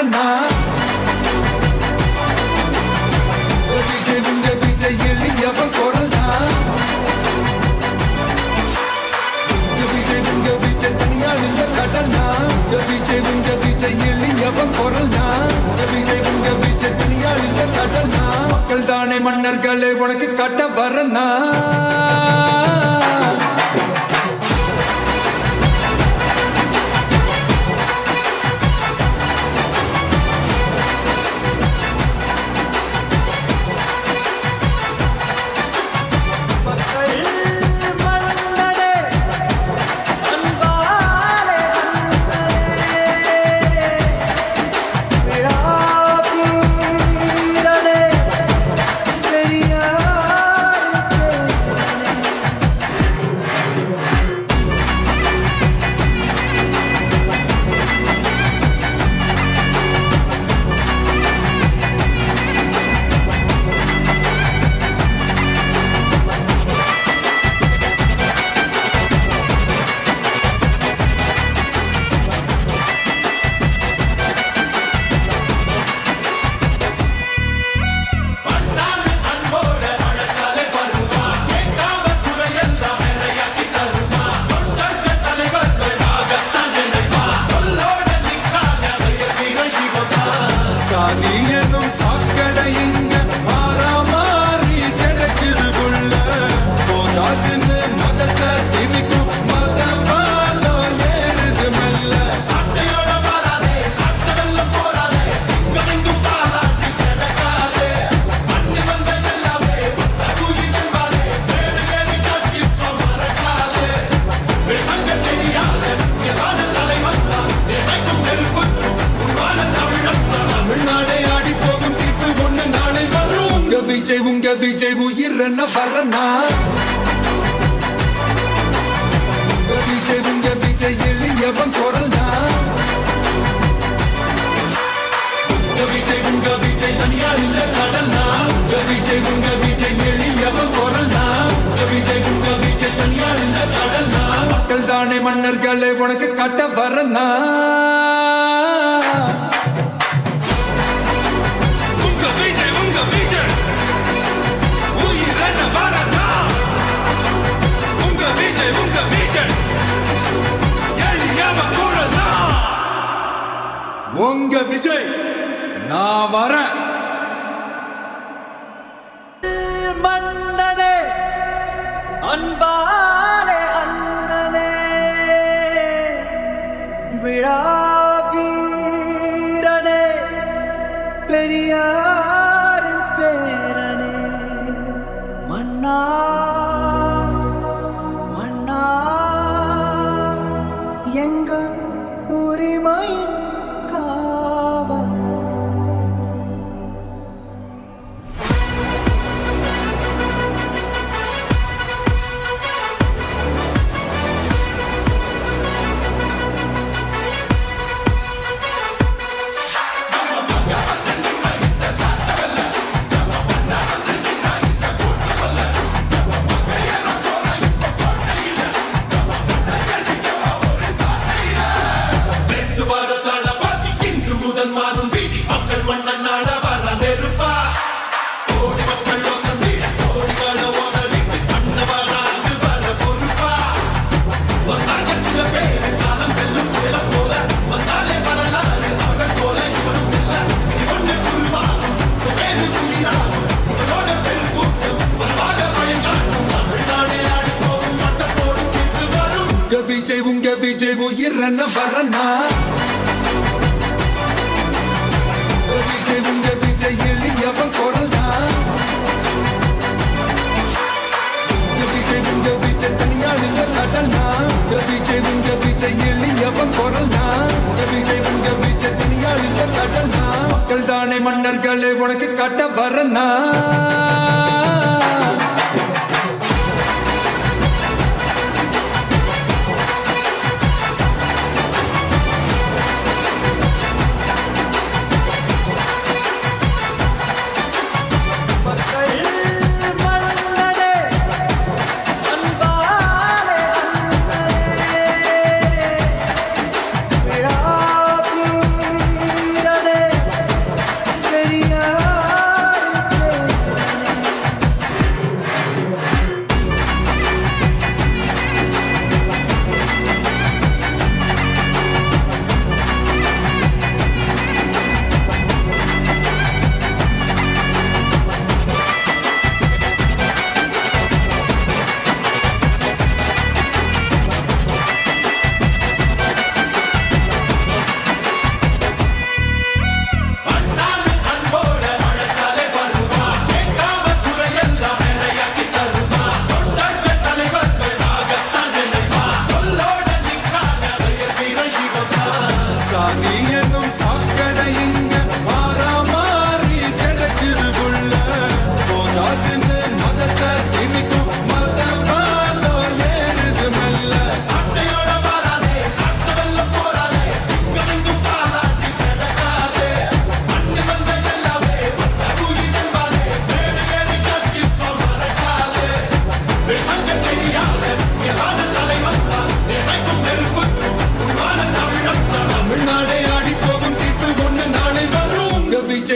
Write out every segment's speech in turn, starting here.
வரனா விஜய் உங்க விஜய் எளியவன் குரல்னா விஜய் உங்க விஜய் தனியா இல்ல கடல்னா விஜய் உங்க விஜய் எளியவன் குரல்னா விஜய் உங்க விஜய் தனியா இல்ல கடல்னா மக்கள் தானே மன்னர்களே உனக்கு காட்ட வரனா சாதியனும் சாக்கடை இங்க மாறாமாறி கிடக்குது உள்ள போதாதுன்னு மதத்தை திணிக்கும் மதவாதம் ஏறுது மெல்ல சட்டையோட வராதே கட்ட வெள்ளம் போராதே சிங்கம் எங்கும் பாராட்டி கிடக்காதே மண்ணி வந்த எல்லாமே குயிலின் வாரே வேடுகேறி காட்சிப்ப மறக்காதே சங்க தெரியாத எதான தலை வந்தா எனக்கும் நெருப்பு உருவான தமிழப்பா தமிழ்நாடே ஆடி போகும் தீர்ப்பு ஒண்ணு நாளை வரும் உங்க விஜய் உயிர் என்ன வரனா உங்க விஜய் எளியவன் குரல்னா உங்க விஜய் தனியா இல்ல கடல்னா உங்க விஜய் எளியவன் குரல்னா உங்க விஜய் தனியா இல்ல கடல்னா மக்கள் தானே மன்னர்களே உனக்கு காட்ட வரனா உங்க விஜய் நான் வரேன் மன்னனே அன்பாலே அண்ணனே விழா வீரனே பெரியாரின் பேரனே மன்னா மன்னா எங்க உரிமையின் காவல் உங்க விஜய் உயிர் என்ன வரனா உங்க விஜய் எளியவன் குரல்னா உங்க விஜய் தனியா இல்ல கடல்னா உங்க விஜய் எளியவன் குரல்னா உங்க விஜய் தனியா இல்ல கடல்னா மக்கள் தானே மன்னர்களே உனக்கு காட்ட வரனா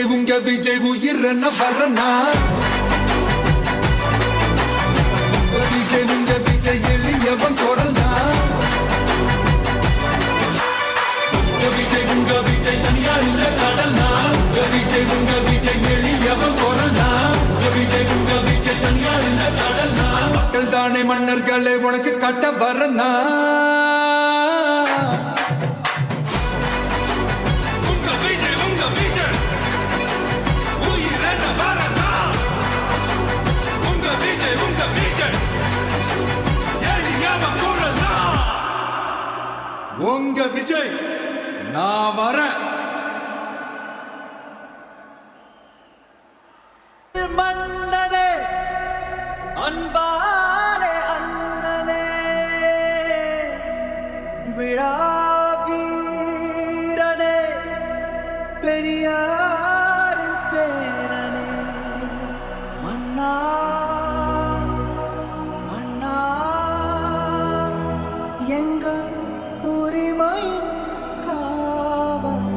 உங்க விஜய் உயிரன வரனா விஜய் உங்க விஜய் எளியவன் குரல்னா விஜய் உங்க விஜய் தனியார் இல்ல கடல்னா விஜய் உங்க விஜய் எளியவன் குரல்னா விஜய் உங்க விஜய் தனியார் இல்ல கடல்னா மக்கள் தானே மன்னர்களே உனக்கு கட்ட வரனா உங்க விஜய் நான் வரேன் மன்னனே அன்பாலே அண்ணனே விழா வீரனே பெரியாரின் பேரனே மன்னா மன்னா எங்க உரிமையின் காவல்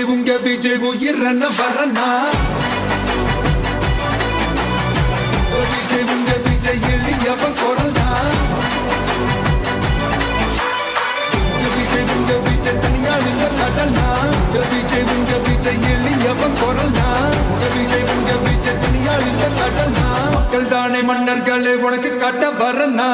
உங்க விஜய் உயிரன வரனா விஜய் உங்க விஜய் எளியவன் குரல்னா விஜய் உங்க விஜய் தனியார் இல்ல கடல்னா விஜய் உங்க விஜய் எளியவன் குரல்னா விஜய் உங்க விஜய் தனியார் இல்ல கடல்னா மக்கள் தானே மன்னர்களே உனக்கு கட்ட வரனா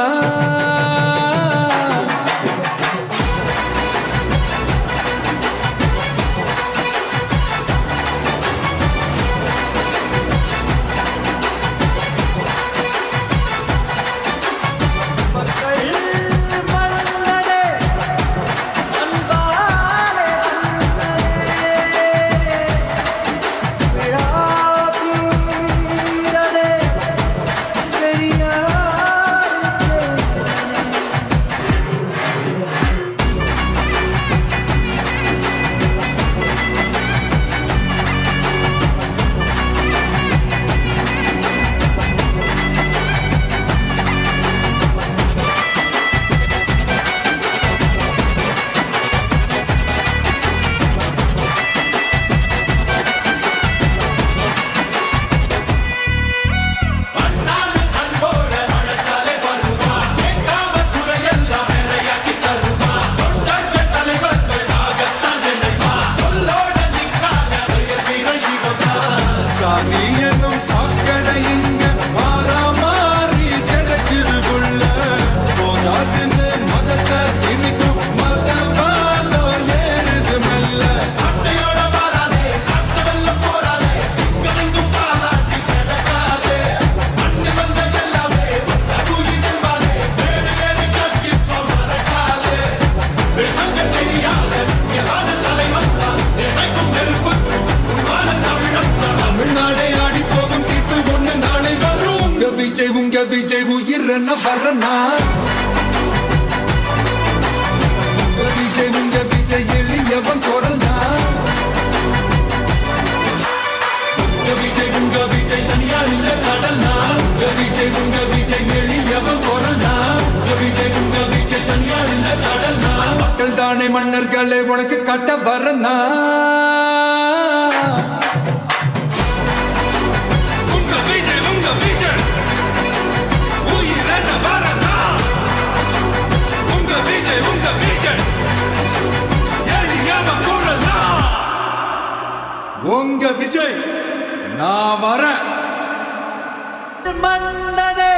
உங்க விஜய் உயிரன வரனா விஜய் உங்க விஜய் எளியவன் குரல்னா விஜய் உங்க விஜய் தனியார் இல்ல கடல்னா விஜய் உங்க விஜய் எளியவன் குரல்னா விஜய் உங்க விஜய் தனியார் இல்ல கடல்னா மக்கள் தானே மன்னர்களே உனக்கு கட்ட வரனா உங்க விஜய் நான் வரேன் மன்னனே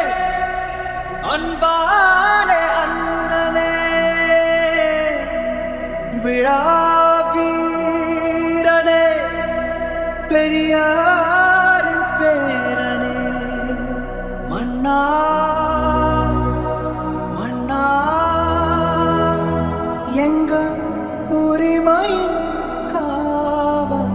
மன்னா எங்க உரிமையின் காவல்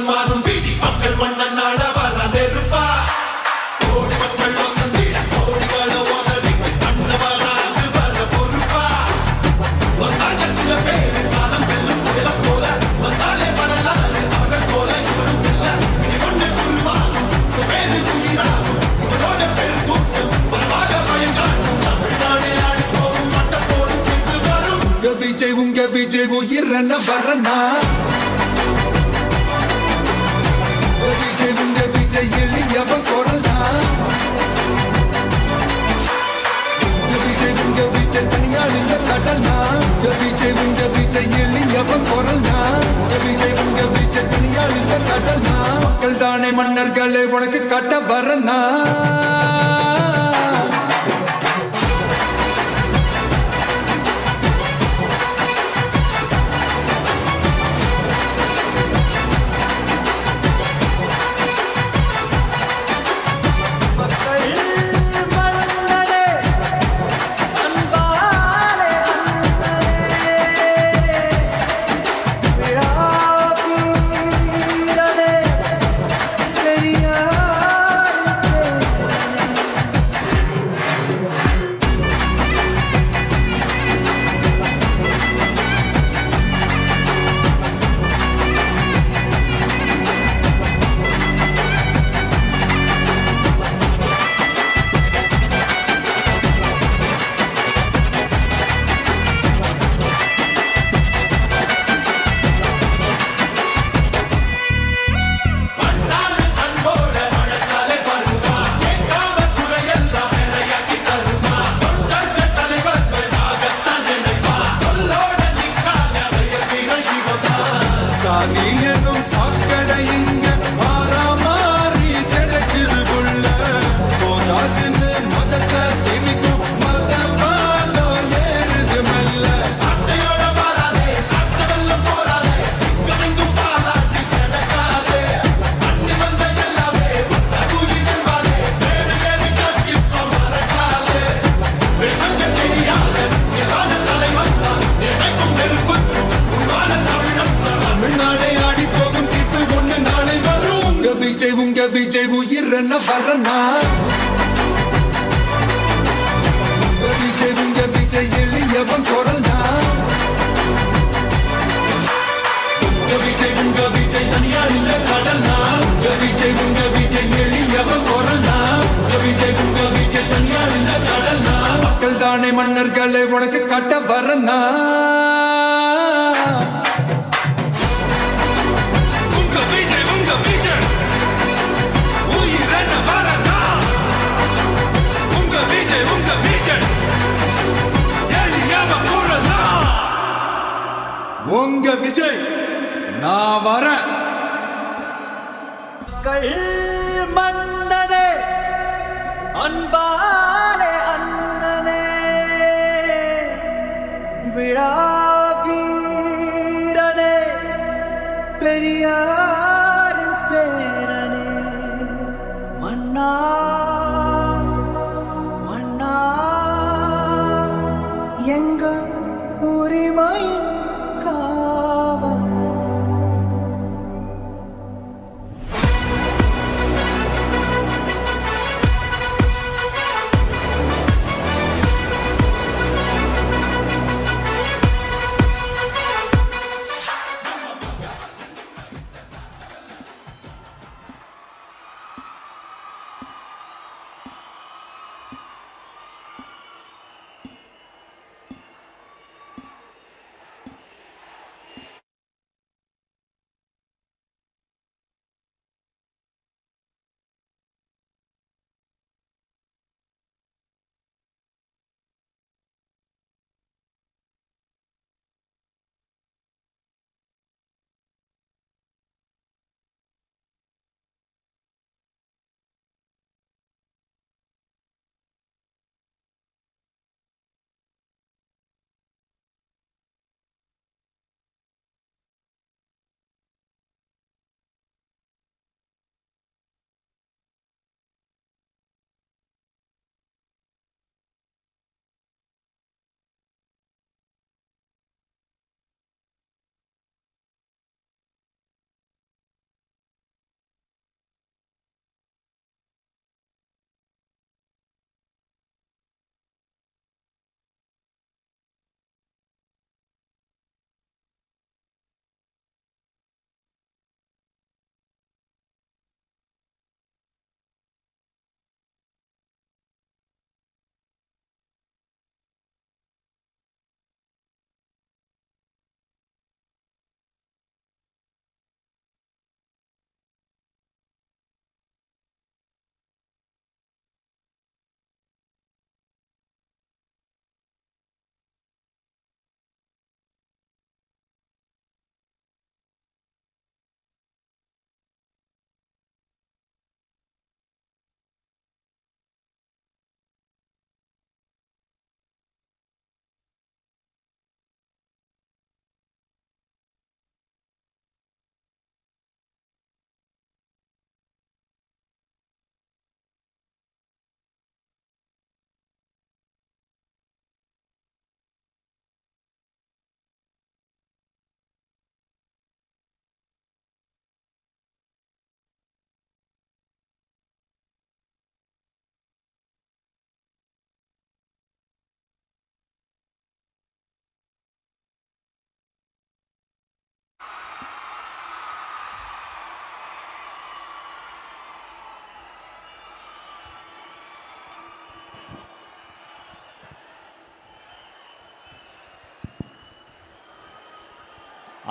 மாறும் வீதி மக்கள் மன்னன் நாட வர நெருப்பா கோடி மக்கள் வசந்திட கோடிகள உதவி கண்ணவராது வர பொறுப்பா வந்தாங்க சில பேர் காலம் வெல்லும் புயல போல வந்தாலே வரலாறு அவர்கள் போல இவரும் இல்ல இது கொண்டு குருவாகும் பேரு குயிராகும் இவரோட பெரு கூட்டம் வரவாக பயங்காட்டும் தமிழ்நாடே ஆடி போகும் மட்ட போடும் தீர்ப்பு வரும் உங்க விஜய் உயிரன வரனா உங்க விஜய் எளியவன் குரல்னா உங்க விஜய் தனியார் இல்ல கடல்னா உங்க விஜய் எளியவன் குரல்னா உங்க விஜய் தனியார் இல்ல கடல்னா மக்கள் தானே மன்னர்களே உனக்கு கட்ட வரனா சாதியனும் சாக்கடை இங்க மாறாமாறி கிடக்குது உள்ள போதாதுன்னு மதத்தை திணிக்கும் மதவாதம் ஏறுது மெல்ல சட்டையோட வராதே கட்ட வெள்ளம் போராதே சிங்கமெங்கும் பாராட்டி கிடக்காதே அண்ணி வந்த எல்லாமே உயிரில் வாழே வேடையேறி கட்சிப்ப மறக்காதே விஷங்க தெரியாத ஏதான தலைவன் தான் எனக்கும் நெருப்புக்கும் உருவான தமிழம் தமிழ்நாடே ஆடி போகும் தீர்ப்பு ஒண்ணு நாளை வரும் உங்க விஜய் உயிரன வரனா உங்க விஜய் எளியவன் குரல்னா உங்க விஜய் தனியார் இல்ல கடல்னா உங்க விஜய் எளியவன் குரல்னா உங்க விஜய் தனியார் இல்ல கடல்னா மக்கள் தானே மன்னர்களே உனக்கு கட்ட வரனா உங்க விஜய் நான் வரேன் மக்கள் மன்னனே அன்பாலே அண்ணனே விழா வீரனே பெரியாரின் பேரனே மன்னா மன்னா எங்க உரிமையின் காவல்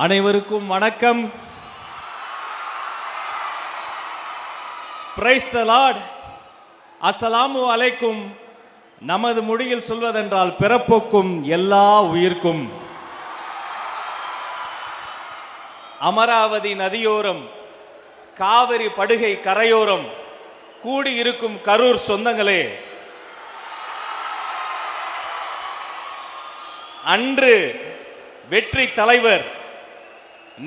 அனைவருக்கும் வணக்கம். Praise the Lord. அஸ்ஸலாமு அலைக்கும். நமது மொழியில் சொல்வதென்றால் பிறப்புக்கும் எல்லா உயிர்க்கும். அமராவதி நதியோரம், காவிரி படுகை கரையோரம் கூடியிருக்கும் கரூர் சொந்தங்களே, அன்று வெற்றி தலைவர்,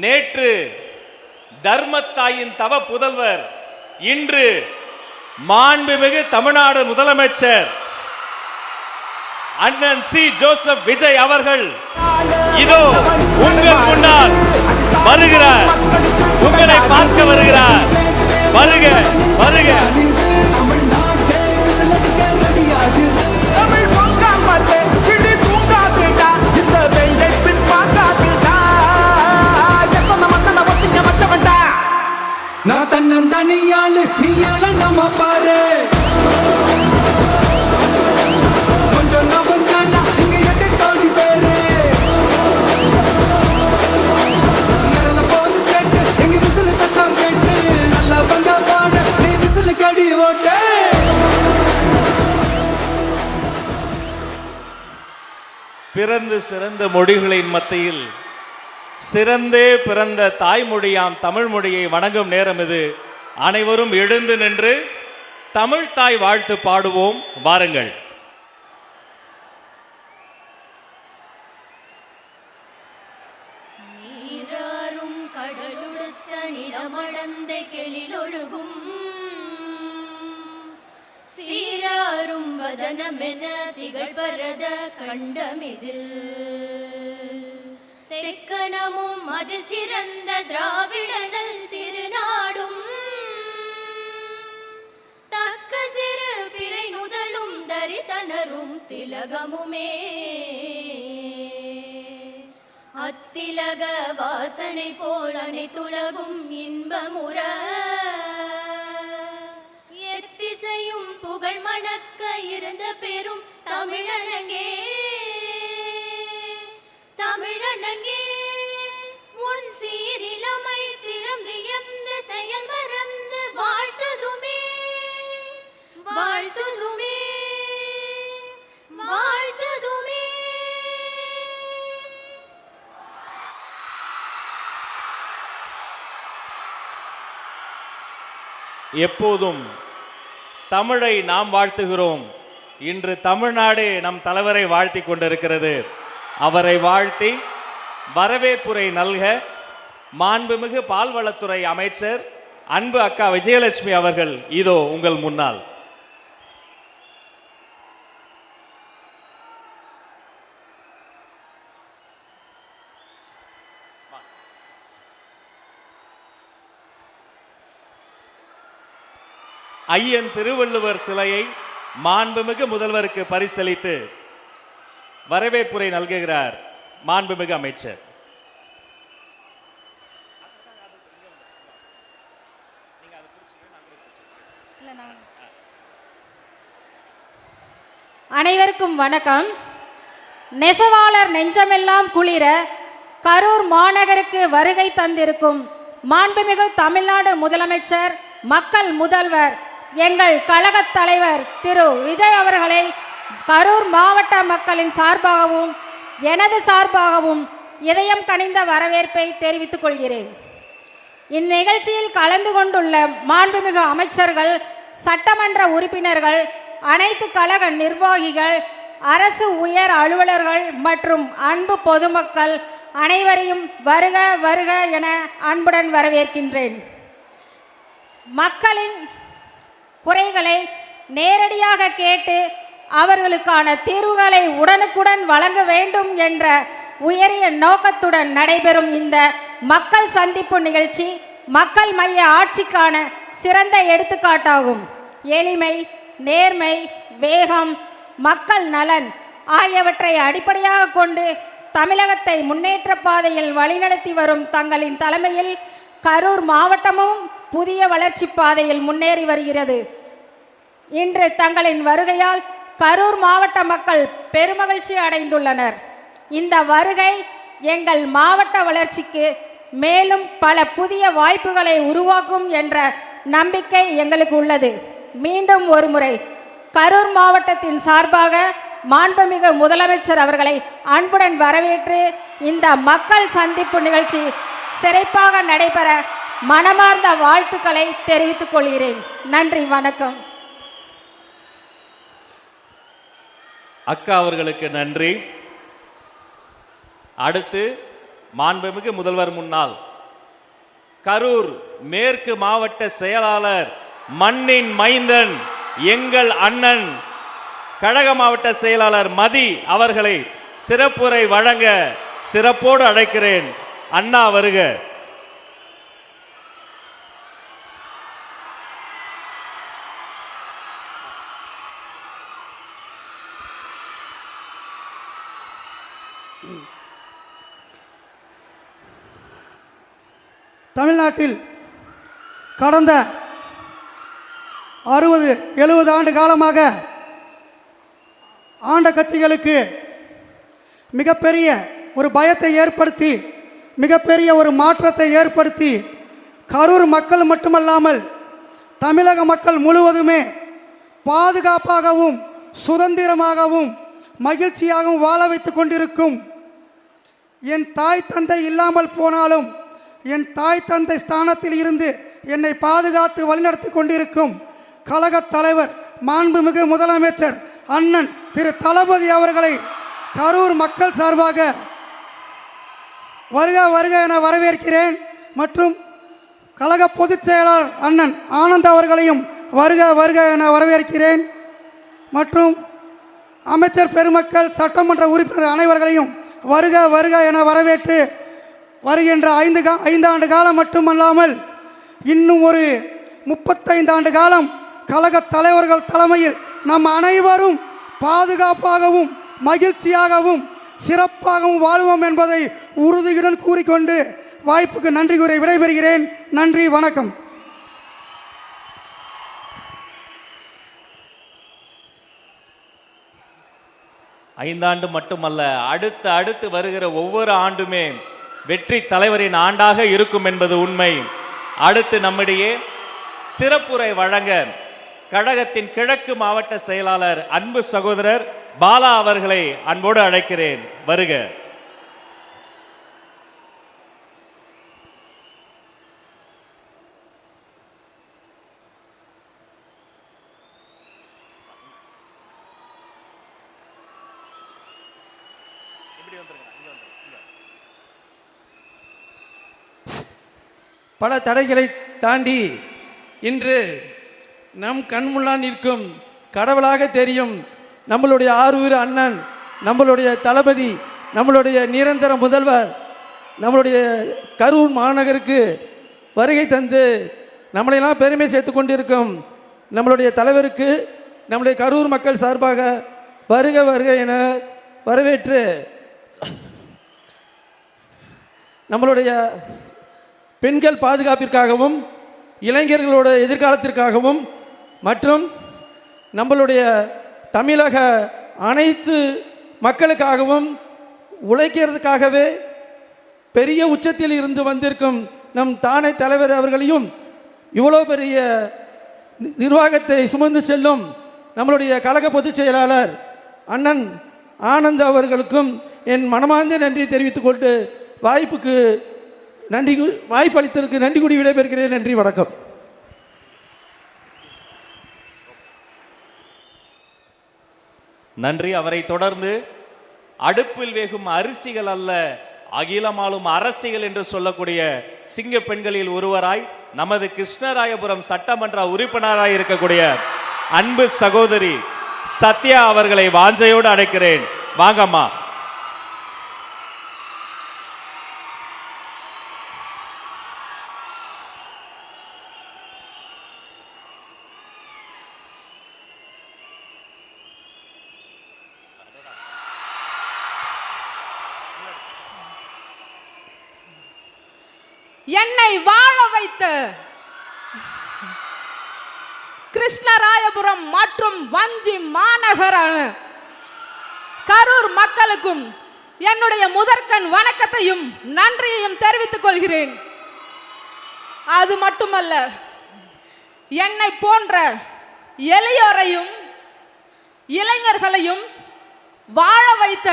நேற்று தர்மத்தாயின் தவ புதல்வர், இன்று மாண்புமிகு தமிழ்நாடு முதலமைச்சர் அண்ணன் சி. ஜோசப் விஜய் அவர்கள் இதோ உங்கள் முன்னால் வருகிறார். உங்களை பார்க்க வருகிறார். வருக வருக. நான் தன்னந்தனியாளு, நீயால நம்ம பாரு. கொஞ்சம் நவன் தாண்டா, இங்க எட்டு கோடி பேரு. நடந்த போது ஸ்டேட்டு, எங்க விசிலு சத்தம் கேட்டு. நல்லா வந்த பாட, நீ விசிலு கடி ஓட்டு. பிறந்து சிறந்த மொழிகளின் மத்தியில் சிறந்தே பிறந்த தாய்மொழியாம் தமிழ் மொழியை வணங்கும் நேரம் இது. அனைவரும் எழுந்து நின்று தமிழ் தாய் வாழ்த்து பாடுவோம். வாருங்கள். நீராறும் கடலுடுத்த நிலமடந்த கெளிலொழுகும் சீராறும் வதனமென திகழ் பரத கண்டமிதில் தெக்கணமும் அதில் சிறந்த திராவிடனல் திருநாடும் தக்க சிறு பிறை நுதலும் தரிதனரும் திலகமுமே அத்திலக வாசனை போல் அனைத்துலகும் இன்பமுற எத்திசையும் புகழ் மணக்க இருந்த பெரும் தமிழனங்கே தமிழனங்கே உன் சீரிலமை திறம்பு எந்த செயல் மறந்து வாழ்த்துதுமே வாழ்த்துதுமே வாழ்த்துதுமே. எப்போதும் தமிழை நாம் வாழ்த்துகிறோம். இன்று தமிழ்நாடு நம் தலைவரை வாழ்த்தி கொண்டிருக்கிறது. அவரை வாழ்த்தி வரவேற்புரை நல்க மாண்புமிகு பால்வளத்துறை அமைச்சர் அன்பு அக்கா விஜயலட்சுமி அவர்கள் இதோ உங்கள் முன்னால். ஐயன் திருவள்ளுவர் சிலையை மாண்புமிகு முதல்வருக்கு பரிசளித்து வரவேற்புரை நல்குகிறார் மாண்புமிகு அமைச்சர். அனைவருக்கும் வணக்கம். நெசவாளர் நெஞ்சமெல்லாம் குளிர கரூர் மாநகருக்கு வருகை தந்திருக்கும் மாண்புமிகு தமிழ்நாடு முதலமைச்சர், மக்கள் முதல்வர், எங்கள் கழகத் தலைவர் திரு விஜய் அவர்களை கரூர் மாவட்ட மக்களின் சார்பாகவும் எனது சார்பாகவும் இதயம் கனிந்த வரவேற்பை தெரிவித்துக் கொள்கிறேன். இந்நிகழ்ச்சியில் கலந்து கொண்டுள்ள மாண்புமிகு அமைச்சர்கள், சட்டமன்ற உறுப்பினர்கள், அனைத்து கழக நிர்வாகிகள், அரசு உயர் அலுவலர்கள் மற்றும் அன்பு பொதுமக்கள் அனைவரையும் வருக வருக என அன்புடன் வரவேற்கின்றேன். மக்களின் குறைகளை நேரடியாக கேட்டு அவர்களுக்கான தீர்வுகளை உடனுக்குடன் வழங்க வேண்டும் என்ற உயரிய நோக்கத்துடன் நடைபெறும் இந்த மக்கள் சந்திப்பு நிகழ்ச்சி மக்கள் மைய ஆட்சிக்கான சிறந்த எடுத்துக்காட்டாகும். எளிமை, நேர்மை, வேகம், மக்கள் நலன் ஆகியவற்றை அடிப்படையாக கொண்டு தமிழகத்தை முன்னேற்ற பாதையில் வழிநடத்தி வரும் தங்களின் தலைமையில் கரூர் மாவட்டமும் புதிய வளர்ச்சி பாதையில் முன்னேறி வருகிறது. இன்று தங்களின் வருகையால் கரூர் மாவட்ட மக்கள் பெருமகிழ்ச்சி அடைந்துள்ளனர். இந்த வருகை எங்கள் மாவட்ட வளர்ச்சிக்கு மேலும் பல புதிய வாய்ப்புகளை உருவாக்கும் என்ற நம்பிக்கை எங்களுக்கு உள்ளது. மீண்டும் ஒருமுறை கரூர் மாவட்டத்தின் சார்பாக மாண்புமிகு முதலமைச்சர் அவர்களை அன்புடன் வரவேற்று இந்த மக்கள் சந்திப்பு நிகழ்ச்சி சிறப்பாக நடைபெற மனமார்ந்த வாழ்த்துக்களை தெரிவித்துக் கொள்கிறேன். நன்றி, வணக்கம். அக்கா அவர்களுக்கு நன்றி. அடுத்து மாண்புமிகு முதல்வர் முன்னாள் கரூர் மேற்கு மாவட்ட செயலாளர் மண்ணின் மைந்தன் எங்கள் அண்ணன் கழக மாவட்ட செயலாளர் மதி அவர்களை சிறப்புரை வழங்க சிறப்போடு அழைக்கிறேன். அண்ணா வருக. தமிழ்நாட்டில் கடந்த 60-70 ஆண்டு காலமாக ஆண்ட கட்சிகளுக்கு மிகப்பெரிய ஒரு பயத்தை ஏற்படுத்தி, மிகப்பெரிய ஒரு மாற்றத்தை ஏற்படுத்தி, கரூர் மக்கள் மட்டுமல்லாமல் தமிழக மக்கள் முழுவதுமே பாதுகாப்பாகவும் சுதந்திரமாகவும் மகிழ்ச்சியாகவும் வாழ வைத்து கொண்டிருக்கும் என் தாய் தந்தை இல்லாமல் போனாலும் என் தாய் தந்தை ஸ்தானத்தில் இருந்து என்னை பாதுகாத்து வழிநடத்தி கொண்டிருக்கும் கழகத் தலைவர் மாண்புமிகு முதலமைச்சர் அண்ணன் திரு தளபதி அவர்களை கரூர் மக்கள் சார்பாக வருக வருக என வரவேற்கிறேன். மற்றும் கழக பொதுச் செயலாளர் அண்ணன் ஆனந்த் அவர்களையும் வருக வருக என வரவேற்கிறேன். மற்றும் அமைச்சர் பெருமக்கள், சட்டமன்ற உறுப்பினர் அனைவர்களையும் வருக வருக என வரவேற்று வருகின்ற 5 ஆண்டு காலம் மட்டுமல்லாமல் இன்னும் ஒரு 35 ஆண்டு காலம் கழக தலைவர்கள் தலைமையில் நம் அனைவரும் பாதுகாப்பாகவும் மகிழ்ச்சியாகவும் சிறப்பாகவும் வாழ்வோம் என்பதை உறுதியுடன் கூறிக்கொண்டு வாய்ப்புக்கு நன்றி கூறி விடைபெறுகிறேன். நன்றி, வணக்கம். ஐந்தாண்டு மட்டுமல்ல, அடுத்து வருகிற ஒவ்வொரு ஆண்டுமே வெற்றி தலைவரின் ஆண்டாக இருக்கும் என்பது உண்மை. அடுத்து நம்மிடையே சிறப்புரை வழங்க கழகத்தின் கிழக்கு மாவட்ட செயலாளர் அன்பு சகோதரர் பாலா அவர்களை அன்போடு அழைக்கிறேன். வருக. பல தடைகளை தாண்டி இன்று நம் கண்முன்னால் நிற்கும் கடவுளாக தெரியும் நம்மளுடைய ஆரூர் அண்ணன், நம்மளுடைய தளபதி, நம்மளுடைய நிரந்தர முதல்வர், நம்மளுடைய கரூர் மாநகருக்கு வருகை தந்து நம்மளையெல்லாம் பெருமை சேர்த்து கொண்டிருக்கும் நம்மளுடைய தலைவருக்கு நம்முடைய கரூர் மக்கள் சார்பாக வருக வருக என வரவேற்று நம்மளுடைய பெண்கள் பாதுகாப்பிற்காகவும் இளைஞர்களோட எதிர்காலத்திற்காகவும் மற்றும் நம்மளுடைய தமிழக அனைத்து மக்களுக்காகவும் உழைக்கிறதுக்காகவே பெரிய உச்சத்தில் இருந்து வந்திருக்கும் நம் தானே தலைவர் அவர்களையும் இவ்வளோ பெரிய நிர்வாகத்தை சுமந்து செல்லும் நம்மளுடைய கழக பொதுச் செயலாளர் அண்ணன் ஆனந்த் அவர்களுக்கும் என் மனமார்ந்த நன்றி தெரிவித்துக் கொண்டு வாய்ப்பு அளித்ததற்கு நன்றி கூடி விடைபெறுகிறேன். நன்றி, வணக்கம். நன்றி. அவரை தொடர்ந்து அடுப்பில் வேகும் அரிசிகள் அல்ல அகிலமாலும் அரசியல் என்று சொல்லக்கூடிய சிங்க பெண்களில் ஒருவராய் நமது கிருஷ்ணராயபுரம் சட்டமன்ற உறுப்பினராய் இருக்கக்கூடிய அன்பு சகோதரி சத்யா அவர்களை வாஞ்சையோடு அழைக்கிறேன். வாங்கம்மா. என்னை வாழ வைத்து கிருஷ்ணராயபுரம் மற்றும் வஞ்சி மாநகர கரூர் மக்களுக்கும் என்னுடைய முதற்கண் வணக்கத்தையும் நன்றியையும் தெரிவித்துக் கொள்கிறேன். அது மட்டுமல்ல, என்னை போன்ற எளியோரையும் இளைஞர்களையும் வாழ வைத்த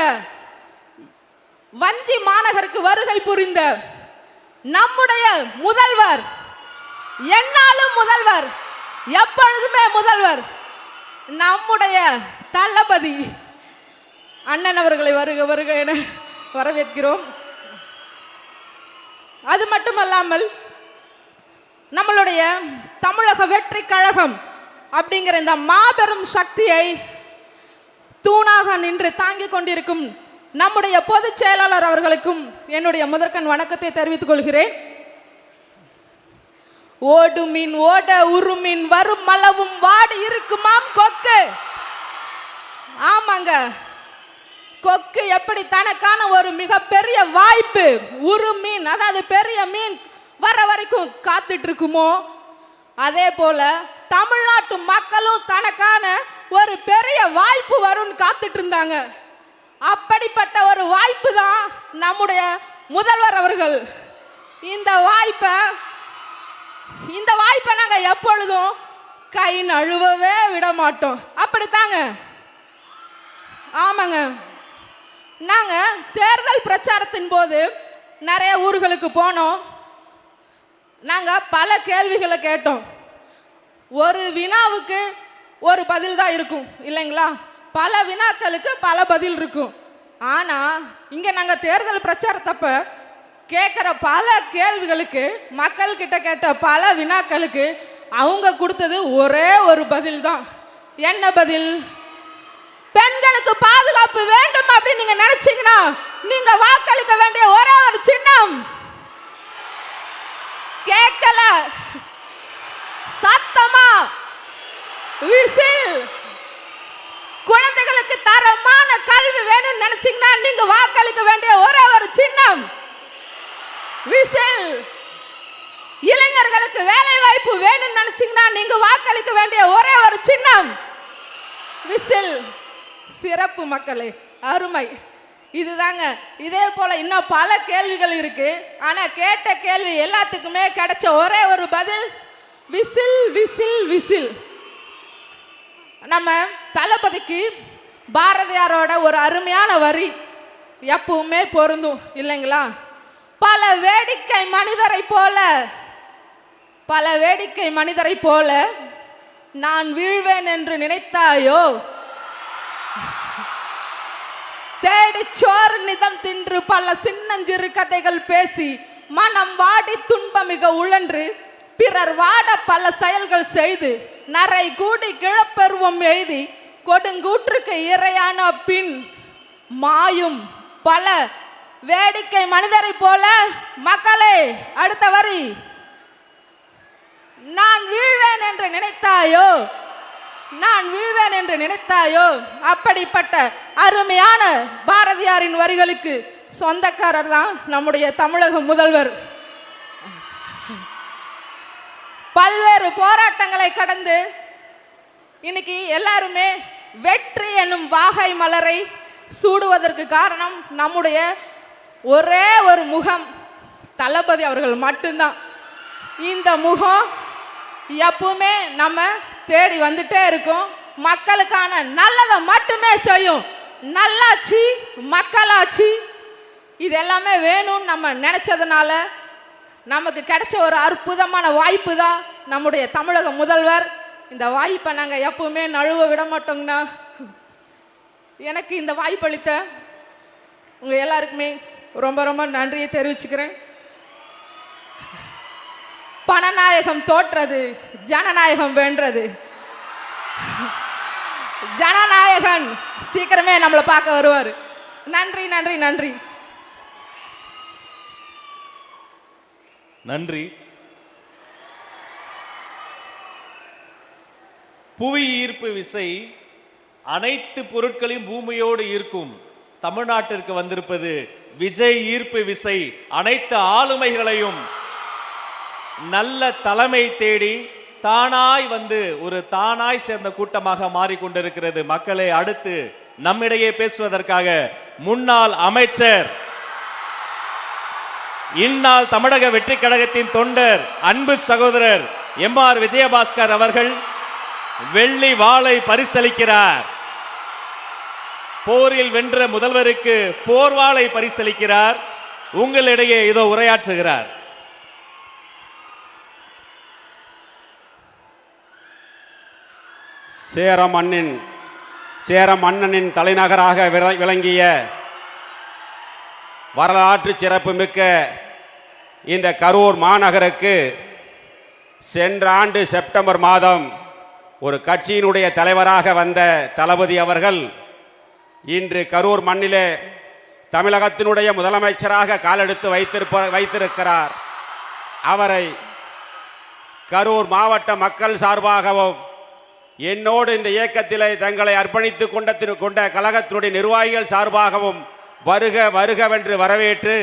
வஞ்சி மாநகருக்கு வருகை புரிந்த நம்முடைய முதல்வர், என்னாலும் முதல்வர், எப்பொழுதுமே முதல்வர், நம்முடைய தளபதி அண்ணன் அவர்களை வருக வருக என வரவேற்கிறோம். அது மட்டுமல்லாமல் நம்மளுடைய தமிழக வெற்றி கழகம் அப்படிங்கிற இந்த மாபெரும் சக்தியை தூணாக நின்று தாங்கிக் கொண்டிருக்கும் நம்முடைய பொதுச் செயலாளர் அவர்களுக்கும் என்னுடைய முதற்கண் வணக்கத்தை தெரிவித்துக் கொள்கிறேன். ஓடு மீன் ஓட உருமின் வரும் மளவும் வாடி இருக்குமாம் கொக்கு. ஆமாங்க, கொக்கு எப்படி தனக்கான ஒரு மிகப்பெரிய வாய்ப்பு உருமீன், அதாவது பெரிய மீன் வர வரைக்கும் காத்துட்டு இருக்குமோ, அதே போல தமிழ்நாட்டு மக்களும் தனக்கான ஒரு பெரிய வாய்ப்பு வரும்னு காத்துட்டு இருந்தாங்க. அப்படிப்பட்ட ஒரு வாய்ப்பு தான் நம்முடைய முதல்வர் அவர்கள். இந்த வாய்ப்பை நாங்க எப்பொழுதும் கை நழுவவே விட மாட்டோம். அப்படித்தாங்க. ஆமாங்க, நாங்க தேர்தல் பிரச்சாரத்தின் போது நிறைய ஊர்களுக்கு போனோம். நாங்க பல கேள்விகளை கேட்டோம். ஒரு வினாவுக்கு ஒரு பதில் தான் இருக்கும் இல்லைங்களா? பல வினாக்களுக்கு பல பதில் இருக்கும். ஆனா இங்க நாங்க தேர்தல் பிரச்சாரத்தப்ப கேட்கிற பல கேள்விகளுக்கு, மக்கள் கிட்ட கேட்ட பல வினாக்களுக்கு அவங்க கொடுத்தது ஒரே ஒரு பதில் தான். என்ன பதில்? பெண்களுக்கு பாதுகாப்பு வேண்டும் அப்படின்னு நீங்க நினைச்சீங்கன்னா நீங்க வாக்களிக்க வேண்டிய ஒரே ஒரு சின்னம். கேட்கல, சத்தமா விசில். குழந்தைகளுக்கு தரமான கல்வி வேணும்னு நினைச்சீங்கன்னா நீங்க வாக்களிக்க வேண்டிய ஒரே ஒரு சின்னம் விசில். இளைஞர்களுக்கு வேலை வாய்ப்பு வேணும்னு நினைச்சீங்கன்னா நீங்க வாக்களிக்க வேண்டிய ஒரே ஒரு சின்னம் விசில். சிறப்பு மக்களே, அருமை. இதுதாங்க. இதே போல இன்னும் பல கேள்விகள் இருக்கு. ஆனா கேட்ட கேள்வி எல்லாத்துக்குமே கிடைச்ச ஒரே ஒரு பதில் விசில் விசில் விசில். நம்ம தளபதிக்கு பாரதியாரோட ஒரு அருமையான வரி எப்பவுமே பொருந்தும் இல்லைங்களா? பல வேடிக்கை மனிதரை போல நான் வீழ்வேன் என்று நினைத்தாயோ, தேடி சோறு நிதம் தின்று பல சின்னஞ்சிறு கதைகள் பேசி மனம் வாடி துன்பமிக உழன்று பிறர் வாட பல செயல்கள் செய்து நரை கூடி கிழப்பெருவம் எய்தி கொடுங்கூற்றுக்கு இரையான பின் மாயும் பல வேடிக்கை மனிதரை போல. மக்களே, அடுத்த வரி, நான் வீழ்வேன் என்று நினைத்தாயோ. அப்படிப்பட்ட அருமையான பாரதியாரின் வரிகளுக்கு சொந்தக்காரர் தான் நம்முடைய தமிழக முதல்வர். பல்வேறு போராட்டங்களை கடந்து இன்னைக்கு எல்லாருமே வெற்றி என்னும் வாகை மலரை சூடுவதற்கு காரணம் நம்முடைய ஒரே ஒரு முகம், தளபதி அவர்கள் மட்டும்தான். இந்த முகம் எப்பவுமே நம்ம தேடி வந்துட்டே இருக்கும். மக்களுக்கான நல்லதை மட்டுமே செய்யும். நல்லாட்சி, மக்களாட்சி, இது எல்லாமே வேணும்னு நம்ம நினைச்சதுனால நமக்கு கிடைச்ச ஒரு அற்புதமான வாய்ப்பு தான் நம்முடைய தமிழக முதல்வர். இந்த வாய்ப்பை நாங்கள் எப்பவுமே நழுவ விட மாட்டோங்கண்ணா. எனக்கு இந்த வாய்ப்பளித்த உங்கள் எல்லாருக்குமே ரொம்ப ரொம்ப நன்றியை தெரிவிச்சுக்கிறேன். பணநாயகம் தோற்றது, ஜனநாயகம் வென்றது. ஜனநாயகன் சீக்கிரமே நம்மளை பார்க்க வருவார். நன்றி நன்றி நன்றி நன்றி. புவி ஈர்ப்பு விசை அனைத்து பொருட்களையும் பூமியோடு ஈர்க்கும். தமிழ்நாட்டிற்கு வந்திருப்பது விஜய் ஈர்ப்பு விசை. அனைத்து ஆளுமைகளையும் நல்ல தலைமை தேடி தானாய் வந்து ஒரு தானாய் சேர்ந்த கூட்டமாக மாறிக்கொண்டிருக்கிறது. மக்களே, அடுத்து நம்மிடையே பேசுவதற்காக முன்னாள் அமைச்சர், இந்நாள் தமிழக வெற்றி கழகத்தின் தொண்டர், அன்பு சகோதரர் MR விஜயபாஸ்கர் அவர்கள் வெள்ளி வாளை பரிசளிக்கிறார். போரில் வென்ற முதல்வருக்கு போர்வாளை பரிசளிக்கிறார். உங்களிடையே இதோ உரையாற்றுகிறார். சேர மன்னனின் தலைநகராக விளங்கிய வரலாற்று சிறப்புமிக்க இந்த கரூர் மாநகருக்கு சென்ற ஆண்டு செப்டம்பர் மாதம் ஒரு கட்சியினுடைய தலைவராக வந்த தளபதி அவர்கள் இன்று கரூர் மண்ணிலே தமிழகத்தினுடைய முதலமைச்சராக காலெடுத்து வைத்திருக்கிறார். அவரை கரூர் மாவட்ட மக்கள் சார்பாகவும் என்னோடு இந்த இயக்கத்திலே தங்களை அர்ப்பணித்துக் கொண்ட கழகத்தினுடைய நிர்வாகிகள் சார்பாகவும் வருக வருகவென்று வரவேற்று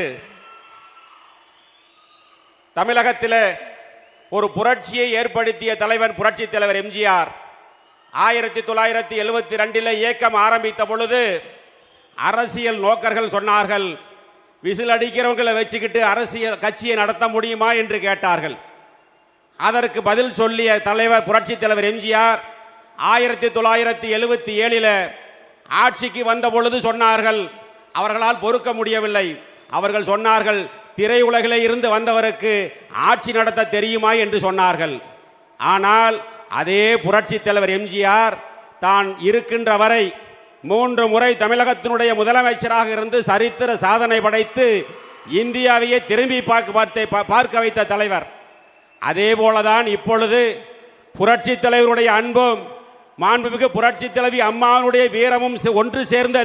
தமிழகத்திலே ஒரு புரட்சியை ஏற்படுத்திய தலைவன் புரட்சி தலைவர் எம்ஜிஆர் 1972 இயக்கம் ஆரம்பித்த பொழுது அரசியல் நோக்கர்கள் சொன்னார்கள், விசில் அடிக்கிறவங்களை வச்சுக்கிட்டு அரசியல் கட்சியை நடத்த முடியுமா என்று கேட்டார்கள். அதற்கு பதில் சொல்லிய தலைவர் புரட்சி தலைவர் எம்ஜிஆர் 1977 ஆட்சிக்கு வந்த பொழுது சொன்னார்கள், அவர்களால் பொறுக்க முடியவில்லை. அவர்கள் சொன்னார்கள், திரையுலகிலே இருந்து வந்தவருக்கு ஆட்சி நடத்த தெரியுமா என்று சொன்னார்கள். ஆனால் அதே புரட்சி தலைவர் எம்ஜிஆர் தான் இருக்கின்ற வரை 3 முறை தமிழகத்தினுடைய முதலமைச்சராக இருந்து சரித்திர சாதனை படைத்து இந்தியாவையே திரும்பி பார்க்க வைத்த தலைவர். அதே போலதான் இப்பொழுது புரட்சி தலைவருடைய அன்பும் மாண்புமிகு புரட்சி தலைவி அம்மாவுடைய வீரமும் ஒன்று சேர்ந்த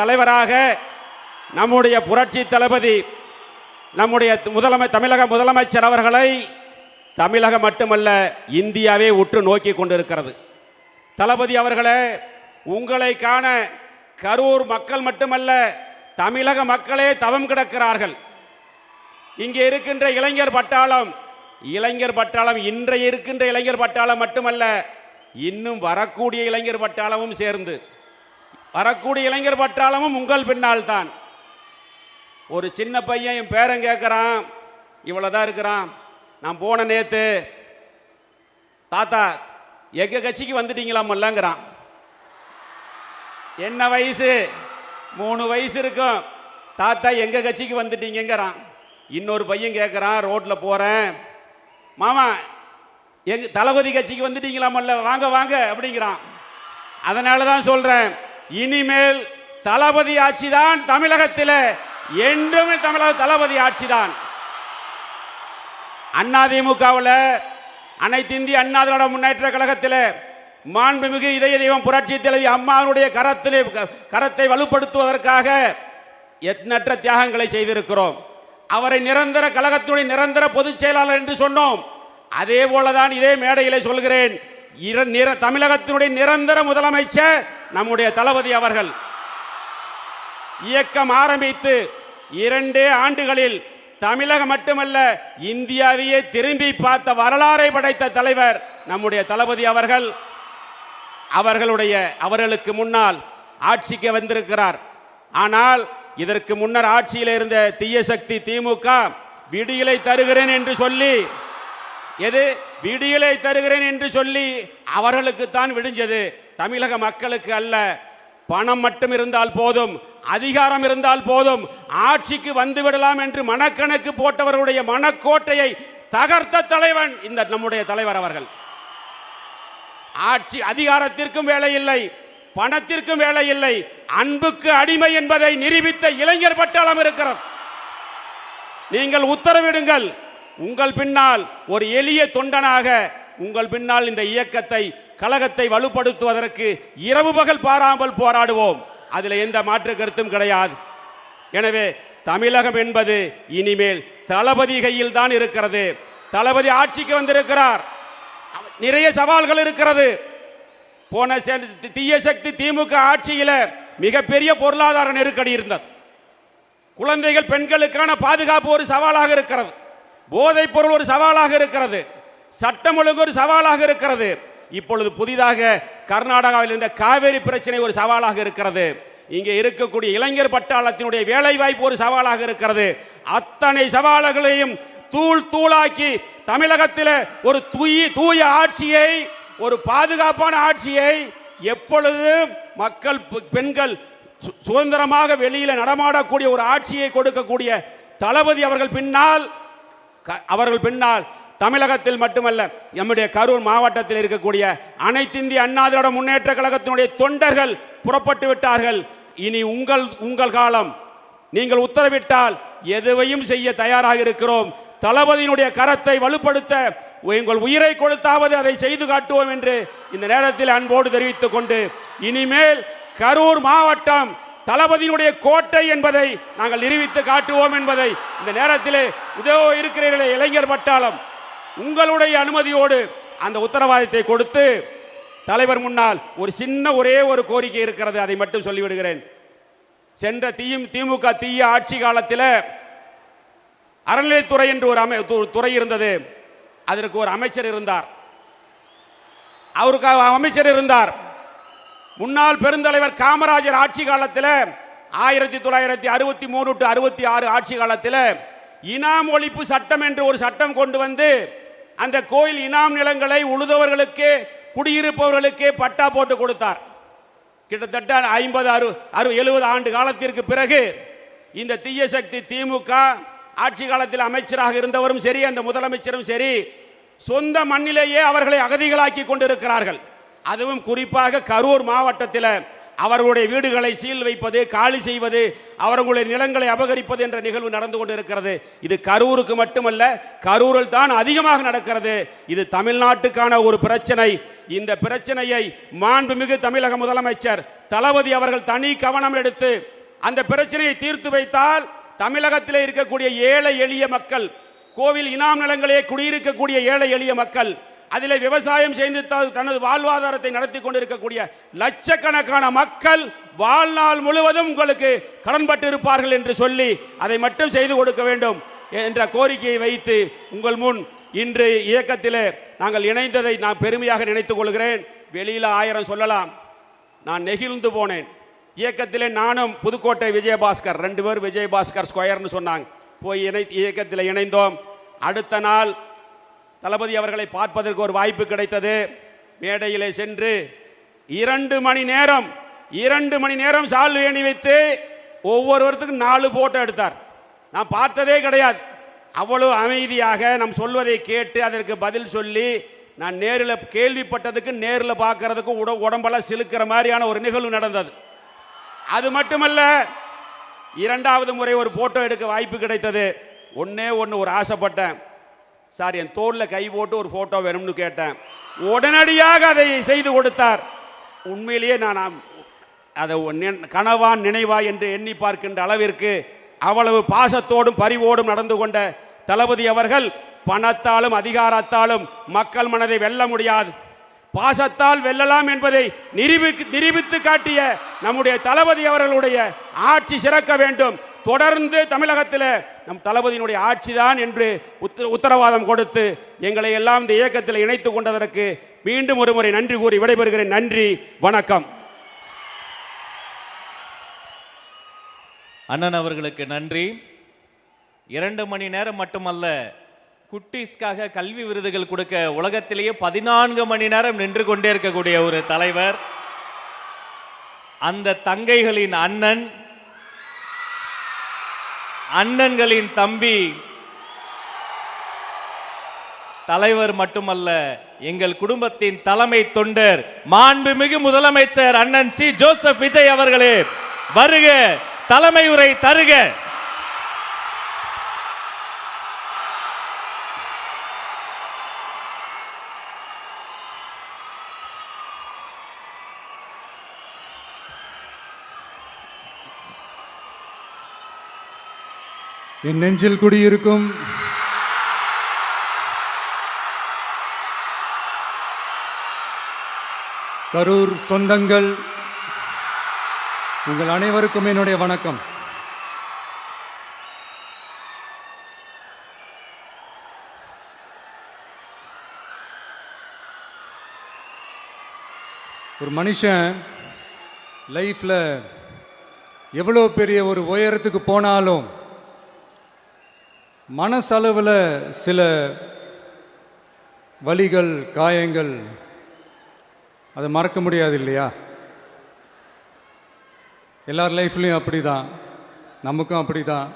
தலைவராக நம்முடைய புரட்சி தளபதி நம்முடைய தமிழக முதலமைச்சர் அவர்களை தமிழகம் மட்டுமல்ல இந்தியாவே உற்று நோக்கி கொண்டிருக்கிறது. தளபதி அவர்களே, உங்களை காண கரூர் மக்கள் மட்டுமல்ல தமிழக மக்களே தவம் கிடக்கிறார்கள். இங்கே இருக்கின்ற இளைஞர் பட்டாளம் இன்றைய இருக்கின்ற இளைஞர் பட்டாளம் மட்டுமல்ல, இன்னும் வரக்கூடிய இளைஞர் பட்டாளமும் சேர்ந்து வரக்கூடிய இளைஞர் பட்டாளமும் உங்கள் பின்னால் தான். ஒரு சின்ன பையன் என் பேரன் கேட்குறான், இவ்வளோதான் இருக்கிறான். நான் போன நேற்று, தாத்தா எங்கள் கட்சிக்கு வந்துட்டீங்களாமல்லங்கிறான். என்ன வயசு? 3 வயசு இருக்கும். தாத்தா எங்கள் கட்சிக்கு வந்துட்டீங்கிறான். இன்னொரு பையன் கேட்குறான், ரோட்டில் போகிறேன், மாமா எங்கள் தளபதி கட்சிக்கு வந்துட்டீங்களாமல்ல, வாங்க வாங்க அப்படிங்கிறான். அதனால தான் சொல்கிறேன், இனிமேல் தளபதி ஆட்சி தான் தமிழகத்தில், என்றுமே தளபதி ஆட்சி தான். அதிமுகவில் அனைத்து இந்திய அண்ணா திராவிட முன்னேற்ற கழகத்தில் மாண்புமிகு இதய தெய்வம் புரட்சி தலைவி அம்மாவுடைய கரத்தை வலுப்படுத்துவதற்காக எண்ணற்ற தியாகங்களை செய்திருக்கிறோம். அவரை நிரந்தர கழகத்துடைய நிரந்தர பொதுச் செயலாளர் என்று சொன்னோம். அதே போலதான் இதே மேடையிலே சொல்கிறேன், தமிழகத்தினுடைய நிரந்தர முதலமைச்சர் நம்முடைய தளபதி அவர்கள். இயக்கம் ஆரம்பித்து 2 ஆண்டுகளில் தமிழகம் மட்டுமல்ல இந்தியாவையே திரும்பி பார்த்த வரலாறை படைத்த தலைவர் நம்முடைய தளபதி அவர்கள். அவர்களுக்கு முன்னால் ஆட்சிக்கு வந்திருக்கிறார். ஆனால் இதற்கு முன்னர் ஆட்சியில் இருந்த தீய சக்தி திமுக விடியலை தருகிறேன் என்று சொல்லி அவர்களுக்கு தான் விடிஞ்சது, தமிழக மக்களுக்கு அல்ல. பணம் மட்டும் இருந்தால் போதும், அதிகாரம் இருந்தால் போதும், ஆட்சிக்கு வந்து விடலாம் என்று மனக்கணக்கு போட்டவர்களுடைய மனக்கோட்டையை தகர்த்த தலைவன் இந்த நம்முடைய தலைவர் அவர்கள். ஆட்சி அதிகாரத்திற்கும் வேலை இல்லை, பணத்திற்கும் வேலை இல்லை, அன்புக்கு அடிமை என்பதை நிரூபித்த இளைஞர் பட்டாளம் இருக்கிறது. நீங்கள் உத்தரவிடுங்கள். உங்கள் பின்னால் ஒரு எளிய தொண்டனாக உங்கள் பின்னால் இந்த இயக்கத்தை கழகத்தை வலுப்படுத்துவதற்கு இரவு பகல் பாராமல் போராடுவோம். அதில் எந்த மாற்று கருத்தும் கிடையாது. எனவே தமிழகம் என்பது இனிமேல் தளபதி கையில் தான் இருக்கிறது. தளபதி ஆட்சிக்கு வந்திருக்கிறார். நிறைய சவால்கள் இருக்கிறது. போன தீய சக்தி திமுக ஆட்சியில் மிகப்பெரிய பொருளாதார நெருக்கடி இருந்தது. குழந்தைகள் பெண்களுக்கான பாதுகாப்பு ஒரு சவாலாக இருக்கிறது. போதைப் பொருள் ஒரு சவாலாக இருக்கிறது. சட்டம் ஒழுங்கு ஒரு சவாலாக இருக்கிறது. இப்பொழுது புதிதாக கர்நாடகாவில் இருந்த காவேரி பிரச்சனை ஒரு சவாலாக இருக்கிறது. இங்கே இருக்கக்கூடிய இளைஞர் பட்டாளத்தினுடைய வேலை வாய்ப்பு ஒரு சவாலாக இருக்கிறது. அத்தனை சவால்களையும் தூள் தூளாக்கி தமிழகத்தில் ஒரு தூய ஆட்சியை, ஒரு பாதுகாப்பான ஆட்சியை, எப்பொழுதும் மக்கள் பெண்கள் சுதந்திரமாக வெளியில நடமாடக்கூடிய ஒரு ஆட்சியை கொடுக்கக்கூடிய தளபதி அவர்கள் பின்னால் தமிழகத்தில் மட்டுமல்ல, நம்முடைய கரூர் மாவட்டத்தில் இருக்கக்கூடிய அனைத்திந்திய அண்ணா திராவிட முன்னேற்ற கழகத்தினுடைய தொண்டர்கள் புறப்பட்டு விட்டார்கள். இனி உங்கள் காலம். நீங்கள் உத்தரவிட்டால் எதுவையும் செய்ய தயாராக இருக்கிறோம். தளபதியினுடைய கரத்தை வலுப்படுத்த உங்கள் உயிரை கொடுத்தாவது அதை செய்து காட்டுவோம் என்று இந்த நேரத்தில் அன்போடு தெரிவித்துக் கொண்டு, இனிமேல் கரூர் மாவட்டம் தளபதியினுடைய கோட்டை என்பதை நாங்கள் நிரூபித்து காட்டுவோம் என்பதை இந்த நேரத்தில் இருக்கிற இளைஞர் பட்டாளம் உங்களுடைய அனுமதியோடு அந்த உத்தரவாதத்தை கொடுத்து, தலைவர் முன்னால் ஒரே ஒரு கோரிக்கை இருக்கிறது, அதை மட்டும் சொல்லிவிடுகிறேன். சென்ற திமுக தீய ஆட்சி காலத்தில் அறநிலையத்துறை என்று ஒரு துறை இருந்தது. அதற்கு ஒரு அமைச்சர் இருந்தார். முன்னாள் பெருந்தலைவர் காமராஜர் ஆட்சி காலத்தில் 1963 to 66 ஆட்சி காலத்தில் இனாம் ஒழிப்பு சட்டம் என்று ஒரு சட்டம் கொண்டு வந்து அந்த கோயில் இனாம் நிலங்களை உழுதவர்களுக்கு, குடியிருப்பவர்களுக்கு பட்டா போட்டு கொடுத்தார். கிட்டத்தட்ட 50, 60, 70 ஆண்டு காலத்திற்கு பிறகு இந்த தீய சக்தி திமுக ஆட்சி காலத்தில் அமைச்சராக இருந்தவரும் சரி, அந்த முதலமைச்சரும் சரி, சொந்த மண்ணிலேயே அவர்களை அகதிகளாக்கி கொண்டிருக்கிறார்கள். அதுவும் குறிப்பாக கரூர் மாவட்டத்தில் அவர்களுடைய வீடுகளை சீல் வைப்பது, காலி செய்வது, அவர்களுடைய நிலங்களை அபகரிப்பது என்ற நிகழ்வு நடந்து கொண்டிருக்கிறது. இது கரூருக்கு மட்டுமல்ல, கரூரில் தான் அதிகமாக நடக்கிறது. இது தமிழ்நாட்டுக்கான ஒரு பிரச்சனை. இந்த பிரச்சனையை மாண்புமிகு தமிழக முதலமைச்சர் தளபதி அவர்கள் தனி கவனம் எடுத்து அந்த பிரச்சனையை தீர்த்து வைத்தால், தமிழகத்தில் இருக்கக்கூடிய ஏழை எளிய மக்கள், கோவில் இனாம் நிலங்களே குடியிருக்கக்கூடிய ஏழை எளிய மக்கள், அதில் விவசாயம் செய்து தனது வாழ்வாதாரத்தை நடத்தி கொண்டிருக்கக்கூடிய லட்சக்கணக்கான மக்கள் வாழ்நாள் முழுவதும் உங்களுக்கு கடன்பட்டு இருப்பார்கள் என்று சொல்லி அதை மட்டும் செய்து கொடுக்க வேண்டும் என்ற கோரிக்கையை வைத்து உங்கள் முன் இன்று இயக்கத்தில் நாங்கள் இணைந்ததை நான் பெருமையாக நினைத்துக் கொள்கிறேன். வெளியில் 1000 சொல்லலாம், நான் நெகிழ்ந்து போனேன். இயக்கத்தில் நானும் புதுக்கோட்டை விஜயபாஸ்கர் 2 பேர் விஜயபாஸ்கர் ஸ்கொயர்னு சொன்னாங்க, போய் இயக்கத்தில் இணைந்தோம். அடுத்த நாள் தளபதி அவர்களை பார்ப்பதற்கு ஒரு வாய்ப்பு கிடைத்தது. மேடையிலே சென்று 2 மணி நேரம் சால்வை அணி வைத்து ஒவ்வொருவருக்கும் 4 போட்டோ எடுத்தார். நான் பார்த்ததே கிடையாது. அவ்வளவு அமைதியாக நம் சொல்வதை கேட்டு அதற்கு பதில் சொல்லி, நான் நேரில் கேள்விப்பட்டதுக்கு நேரில் பார்க்கறதுக்கு உடம்பெல்லாம் சிலுக்கிற மாதிரியான ஒரு நிகழ்வு நடந்தது. அது மட்டுமல்ல, 2வது முறை ஒரு போட்டோ எடுக்க வாய்ப்பு கிடைத்தது. ஒன்று ஒரு ஆசைப்பட்டேன், சார் என் தோளில் கை போட்டு ஒரு போட்டோ வேணும்னு கேட்டேன். உடனடியாக அதை செய்து கொடுத்தார். உண்மையிலேயே நான் அதை கனவான் நினைவா என்று எண்ணி பார்க்கின்ற அளவிற்கு அவ்வளவு பாசத்தோடும் பரிவோடும் நடந்து கொண்ட தளபதி அவர்கள் பணத்தாலும் அதிகாரத்தாலும் மக்கள் மனதை வெல்ல முடியாது, பாசத்தால் வெல்லலாம் என்பதை நிரூபித்து காட்டிய நம்முடைய தளபதி அவர்களுடைய ஆட்சி சிறக்க வேண்டும். தொடர்ந்து தமிழகத்தில் நம் தளபதியினுடைய ஆட்சிதான் என்று உத்தரவாதம் கொடுத்து எங்களை எல்லாம் இந்த இயக்கத்தில் இணைத்துக் கொண்டதற்கு மீண்டும் ஒரு முறை நன்றி கூறி விடைபெறுகிறேன். நன்றி, வணக்கம். அண்ணன் அவர்களுக்கு நன்றி. 2 மணி நேரம் மட்டுமல்ல, குட்டீஸ்க்காக கல்வி விருதுகள் கொடுக்க உலகத்திலேயே 14 மணி நேரம் நின்று கொண்டே இருக்கக்கூடிய ஒரு தலைவர். அந்த தங்கைகளின் அண்ணன், அண்ணன்களின் தம்பி, தலைவர் மட்டுமல்ல, எங்கள் குடும்பத்தின் தலைமை தொண்டர் மாண்புமிகு முதலமைச்சர் அண்ணன் சி. ஜோசப் விஜய் அவர்களே, வருக, தலைமை உரை தருக. என் நெஞ்சில் குடியிருக்கும் கரூர் சொந்தங்கள், உங்கள் அனைவருக்கும் என்னுடைய வணக்கம். ஒரு மனுஷன் லைஃப்பில் எவ்வளோ பெரிய ஒரு உயரத்துக்கு போனாலும் மனசளவில் சில வலிகள், காயங்கள், அதை மறக்க முடியாது இல்லையா? எல்லார் லைஃப்லேயும் அப்படி தான், நமக்கும் அப்படி தான்.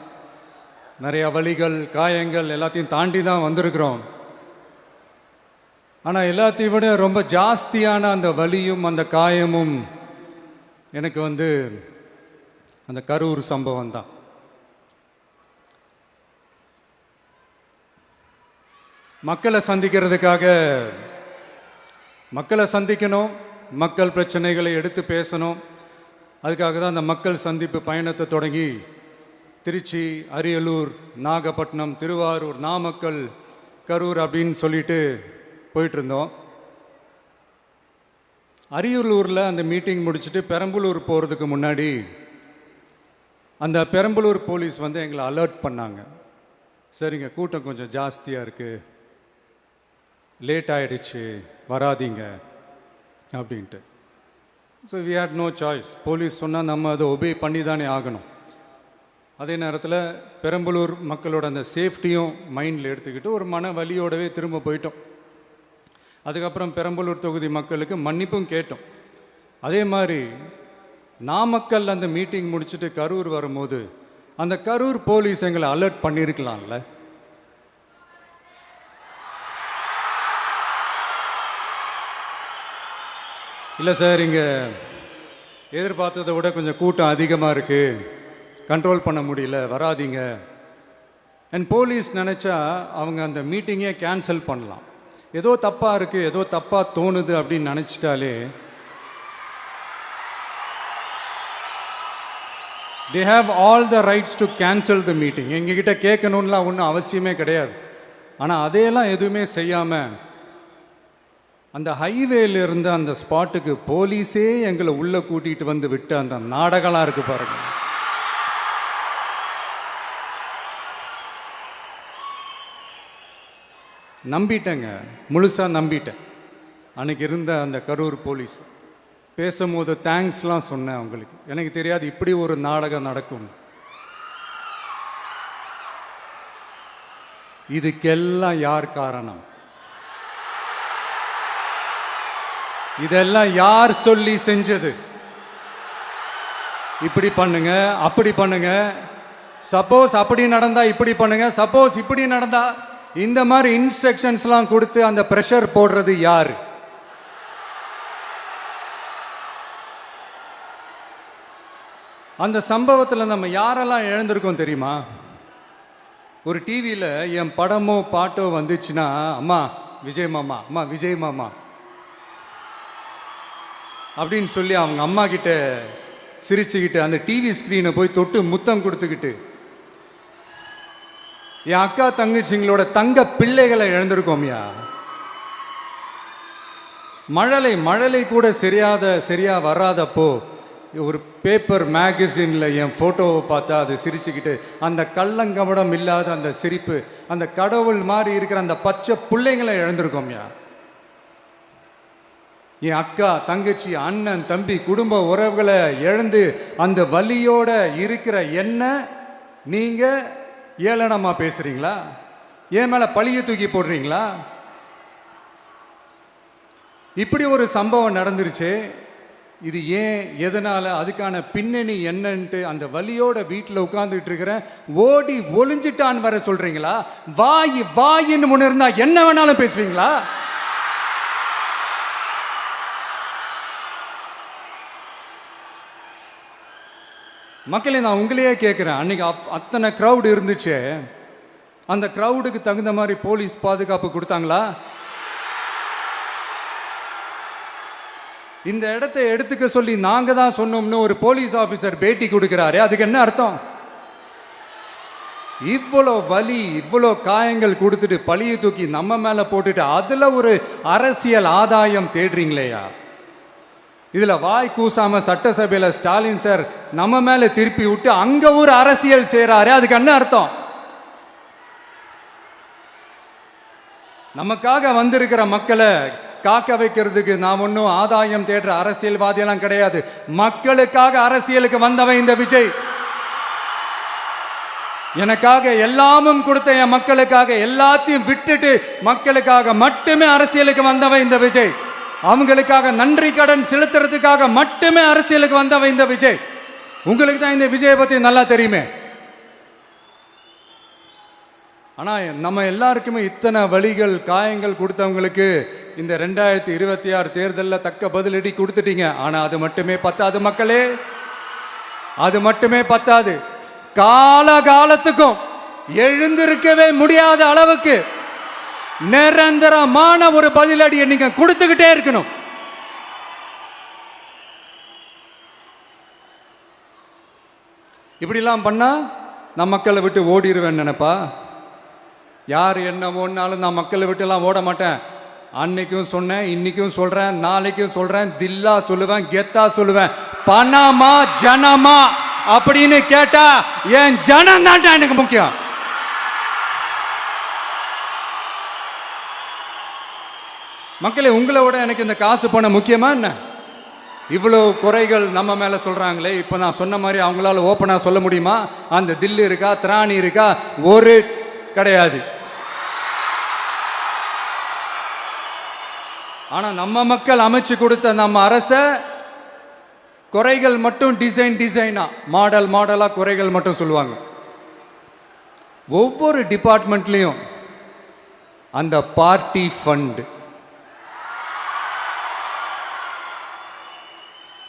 நிறையா வலிகள், காயங்கள் எல்லாத்தையும் தாண்டி தான் வந்திருக்கிறோம். ஆனால் எல்லாத்தையும் விட ரொம்ப ஜாஸ்தியான அந்த வலியும் அந்த காயமும் எனக்கு அந்த கரூர் சம்பவம் தான். மக்களை சந்திக்கிறதுக்காக மக்களை சந்திக்கணும், மக்கள் பிரச்சனைகளை எடுத்து பேசணும். அதுக்காக தான் அந்த மக்கள் சந்திப்பு பயணத்தை தொடங்கி திருச்சி, அரியலூர், நாகப்பட்டினம், திருவாரூர், நாமக்கல், கரூர் அப்படின்னு சொல்லிட்டு போயிட்டுருந்தோம். அரியலூரில் அந்த மீட்டிங் முடிச்சுட்டு பெரம்பலூர் போகிறதுக்கு முன்னாடி அந்த பெரம்பலூர் போலீஸ் எங்களை அலர்ட் பண்ணாங்க. சரிங்க, கூட்டம் கொஞ்சம் ஜாஸ்தியாக இருக்குது, லேட் ஆகிடுச்சு, வராதீங்க அப்படின்ட்டு. So we had no choice. Police சொன்னால் நம்ம அதை ஒபே பண்ணி தானே ஆகணும். அதே நேரத்தில் பெரம்பலூர் மக்களோட அந்த சேஃப்டியும் மைண்டில் எடுத்துக்கிட்டு ஒரு மன வலியோடவே திரும்ப போயிட்டோம். அதுக்கப்புறம் பெரம்பலூர் தொகுதி மக்களுக்கு மன்னிப்பும் கேட்டோம். அதே மாதிரி நாமக்கல் அந்த மீட்டிங் முடிச்சுட்டு கரூர் வரும்போது அந்த கரூர் போலீஸ் எங்களை அலர்ட் பண்ணியிருக்கலாம்ல. இல்லை சார், இங்கே எதிர்பார்த்ததை விட கொஞ்சம் கூட்டம் அதிகமாக இருக்குது, கண்ட்ரோல் பண்ண முடியல, வராதிங்க. அண்ட் போலீஸ் நினச்சா அவங்க அந்த மீட்டிங்கே கேன்சல் பண்ணலாம். ஏதோ தப்பாக இருக்குது, ஏதோ தப்பாக தோணுது அப்படின்னு நினச்சிட்டாலே they have all the rights to cancel the meeting. எங்ககிட்ட கேட்கணும்லாம் ஒன்றும் அவசியமே கிடையாது. ஆனால் அதையெல்லாம் எதுவுமே செய்யாமல் அந்த ஹைவேல இருந்த அந்த ஸ்பாட்டுக்கு போலீஸே எங்களை உள்ளே கூட்டிகிட்டு வந்து விட்டு அந்த நாடகம்லாம் இருக்குது பாருங்க. நம்பிட்டேங்க, முழுசாக நம்பிட்டேன். அன்றைக்கி இருந்த அந்த கரூர் போலீஸ் பேசும்போது தேங்க்ஸ்லாம் சொன்னேன் அவங்களுக்கு. எனக்கு தெரியாது இப்படி ஒரு நாடகம் நடக்கும். இதுக்கெல்லாம் யார் காரணம்? இதெல்லாம் யார் சொல்லி செஞ்சது? இப்படி பண்ணுங்க, அப்படி பண்ணுங்க, சப்போஸ் அப்படி நடந்தா இப்படி பண்ணுங்க, சப்போஸ் இப்படி நடந்தா இந்த மாதிரி இன்ஸ்ட்ரக்ஷன்ஸ்லாம் கொடுத்து அந்த பிரஷர் போடுறது யார்? அந்த சம்பவத்தில் நம்ம யாரெல்லாம் இழந்திருக்கோம் தெரியுமா? ஒரு டிவியில் என் படமோ பாட்டோ வந்துச்சுன்னா, அம்மா விஜய் மாமா, அம்மா விஜய் மாமா அப்படின்னு சொல்லி அவங்க அம்மா கிட்ட சிரிச்சுக்கிட்டு அந்த டிவி ஸ்க்ரீனை போய் தொட்டு முத்தம் கொடுத்துக்கிட்டு என் அக்கா தங்கச்சிங்களோட தங்க பிள்ளைகளை இழந்திருக்கோம்யா. மழலை கூட சரியா வராதப்போ ஒரு பேப்பர் மேகசினில் என் ஃபோட்டோவை பார்த்தா அதை சிரிச்சுக்கிட்டு அந்த கள்ளங்கபடம் இல்லாத அந்த சிரிப்பு, அந்த கடவுள் மாதிரி இருக்கிற அந்த பச்சை பிள்ளைங்களை இழந்திருக்கோம்யா. என் அக்கா தங்கச்சி அண்ணன் தம்பி குடும்ப உறவுகளை இழந்து அந்த வலியோட இருக்கிற என்ன நீங்க ஏளனமா பேசுறீங்களா? என் மேல பழிய தூக்கி போடுறீங்களா? இப்படி ஒரு சம்பவம் நடந்துருச்சு. இது ஏன், எதனால, அதுக்கான பின்னணி என்னன்ட்டு அந்த வலியோட வீட்டில் உட்கார்ந்துட்டு இருக்கிற ஓடி ஒளிஞ்சிட்டான்னு வர சொல்றீங்களா? வாயின்னு முன்ன இருந்தா என்ன வேணாலும் பேசுவீங்களா? மக்களே, நான் உங்களையே கேட்குறேன், அன்னைக்கு அத்தனை க்ரௌடு இருந்துச்சு, அந்த க்ரௌடுக்கு தகுந்த மாதிரி போலீஸ் பாதுகாப்பு கொடுத்தாங்களா? இந்த இடத்தை எடுத்துக்க சொல்லி நாங்கள் தான் சொன்னோம்னு ஒரு போலீஸ் ஆஃபீஸர் பேட்டி கொடுக்குறாரு, அதுக்கு என்ன அர்த்தம்? இவ்வளோ வலி, இவ்வளோ காயங்கள் கொடுத்துட்டு பழியை தூக்கி நம்ம மேலே போட்டுட்டு அதில் ஒரு அரசியல் ஆதாயம் தேடுறீங்களேயா? இதில் வாய் கூசாம சட்டசபையில் ஸ்டாலின் சார் நம்ம மேலே திருப்பி விட்டு அங்கே ஒரு அரசியல் செய்கிறாரு, அதுக்கு என்ன அர்த்தம்? நமக்காக வந்திருக்கிற மக்களை காக்க வைக்கிறதுக்கு நான் ஒன்றும் ஆதாயம் தேடுற அரசியல்வாதியெல்லாம் கிடையாது. மக்களுக்காக அரசியலுக்கு வந்தவன் இந்த விஜய். எனக்காக எல்லாமும் கொடுத்த என் மக்களுக்காக எல்லாத்தையும் விட்டுட்டு மக்களுக்காக மட்டுமே அரசியலுக்கு வந்தவன் இந்த விஜய். அவங்களுக்காக நன்றி கடன் செலுத்துறதுக்காக மட்டுமே அரசியலுக்கு வந்தவன் இந்த விஜய். உங்களுக்கு தான் இந்த விஜயை பற்றி நல்லா தெரியுமே. ஆனால் நம்ம எல்லாருக்குமே இத்தனை வலிகள் காயங்கள் கொடுத்தவங்களுக்கு இந்த 2026 தேர்தலில் தக்க பதிலடி கொடுத்துட்டீங்க. ஆனால் அது மட்டுமே பத்தாது மக்களே, அது மட்டுமே பத்தாது. காலகாலத்துக்கும் எழுந்திருக்கவே முடியாத அளவுக்கு நிரந்தரமான ஒரு பதிலடியை நீங்க கொடுத்துக்கிட்டே இருக்கணும். இப்படிலாம் பண்ணா நான் மக்களை விட்டு ஓடிடுவேன் நினைப்பா? யார் என்ன ஓடினாலும் நான் மக்களை விட்டு எல்லாம் ஓட மாட்டேன். அன்னைக்கும் சொன்னேன், இன்னைக்கும் சொல்றேன், நாளைக்கும் சொல்றேன், தில்லா சொல்லுவேன், கெத்தா சொல்லுவேன். பணமா ஜனமா அப்படின்னு கேட்டா என் ஜனம் தான் எனக்கு முக்கியம். மக்களே, உங்களை விட எனக்கு இந்த காசு பணம் முக்கியமா என்ன? இவ்வளோ குறைகள் நம்ம மேல சொல்றாங்களே, இப்ப நான் சொன்ன மாதிரி அவங்களால ஓப்பனா சொல்ல முடியுமா? அந்த தில்லு இருக்கா, திராணி இருக்கா? ஒரு கிடையாது. ஆனா நம்ம மக்கள் அமைச்சு கொடுத்த நம்ம அரச குறைகள் மட்டும் டிசைனா மாடலா குறைகள் மட்டும் சொல்லுவாங்க. ஒவ்வொரு டிபார்ட்மெண்ட்லயும் அந்த பார்ட்டி ஃபண்ட்,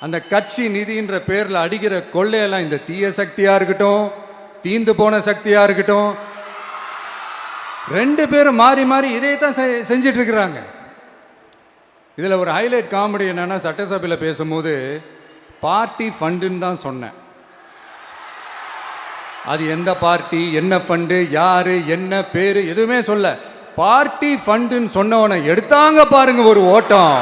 அந்த கட்சி நிதின்ற பேர்ல அடிக்கிற கொள்ளையெல்லாம் இந்த தீய சக்தியா இருக்கட்டும், தீந்து போன சக்தியா இருக்கட்டும், ரெண்டு பேரும் மாறி மாறி இதே தான் செஞ்சிட்டு இருக்கிறாங்க. இதுல ஒரு ஹைலைட் காமெடி என்னன்னா, சட்டசபையில் பேசும்போது பார்ட்டி ஃபண்டுன்னு தான் சொன்னேன். அது எந்த பார்ட்டி, என்ன ஃபண்டு, யாரு, என்ன பேரு எதுவுமே சொல்ல. பார்ட்டி ஃபண்டுன்னு சொன்னவனை எடுத்தாங்க பாருங்க ஒரு ஓட்டம்.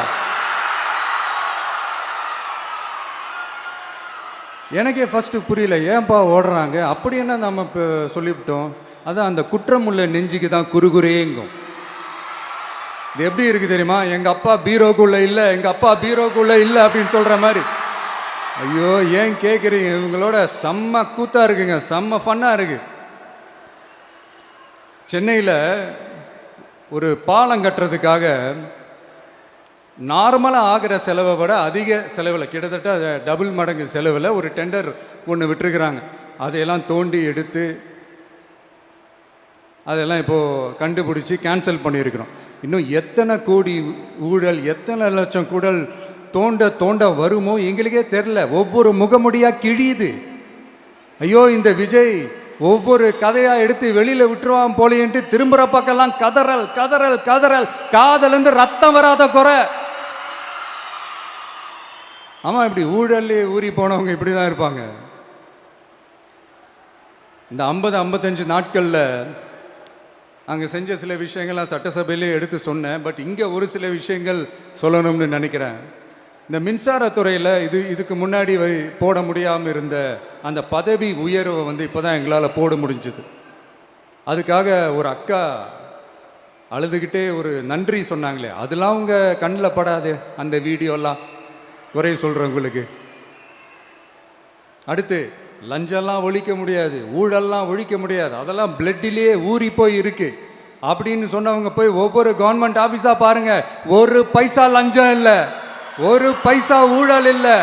எனக்கே ஃபர்ஸ்ட் புரியல, ஏன்பா ஓடுறாங்க? அப்படி என்ன நம்ம இப்போ சொல்லிவிட்டோம்? அதான் அந்த குற்றம் உள்ள நெஞ்சுக்கு தான் குறுகுறேங்கும். இது எப்படி இருக்கு தெரியுமா? எங்க அப்பா பீரோக்குள்ள இல்லை, எங்க அப்பா பீரோக்குள்ள இல்லை அப்படின்னு சொல்ற மாதிரி. ஐயோ, ஏன் கேட்குறீங்க? இவங்களோட செம்ம கூத்தா இருக்குங்க, செம்ம ஃபன்னா இருக்கு. சென்னையில் ஒரு பாலம் கட்டுறதுக்காக நார்மலாக ஆகிற செலவை விட அதிக செலவில், கிட்டத்தட்ட டபுள் மடங்கு செலவில் ஒரு டெண்டர் ஒன்று விட்டுருக்குறாங்க. அதையெல்லாம் தோண்டி எடுத்து அதெல்லாம் இப்போது கண்டுபிடிச்சி கேன்சல் பண்ணியிருக்கிறோம். இன்னும் எத்தனை கோடி ஊழல், எத்தனை லட்சம் கூடல் தோண்ட வருமோ எங்களுக்கே தெரில. ஒவ்வொரு முகமுடியாக கிழியுது. ஐயோ, இந்த விஜய் ஒவ்வொரு கதையாக எடுத்து வெளியில் விட்டுருவான் போலேன்ட்டு திரும்புகிற பக்கம்லாம் கதறல் கதறல் கதறல். காதலேருந்து ரத்தம் வராத குறை. ஆமாம், இப்படி ஊழல்லே ஊறி போனவங்க இப்படி தான் இருப்பாங்க. இந்த 50-55 நாட்களில் அங்கே செஞ்ச சில விஷயங்கள்லாம் சட்டசபையிலே எடுத்து சொன்னேன். பட் இங்கே ஒரு சில விஷயங்கள் சொல்லணும்னு நினைக்கிறேன். இந்த மின்சாரத்துறையில் இதுக்கு முன்னாடி போட முடியாமல் இருந்த அந்த பதவி உயர்வை இப்போ தான் எங்களால் போட முடிஞ்சுது. அதுக்காக ஒரு அக்கா அழுதுகிட்டே ஒரு நன்றி சொன்னாங்களே, அதெல்லாம் உங்கள் கண்ணில் படாது அந்த வீடியோலாம், குறை சொல்கிறவங்களுக்கு. அடுத்து லஞ்சம்லாம் ஒழிக்க முடியாது, ஊழல்லாம் ஒழிக்க முடியாது, அதெல்லாம் பிளட்டிலேயே ஊறி போய் இருக்கு அப்படின்னு சொன்னவங்க போய் ஒவ்வொரு கவர்மெண்ட் ஆஃபீஸாக பாருங்க. ஒரு பைசா லஞ்சம் இல்லை, ஒரு பைசா ஊழல் இல்லை.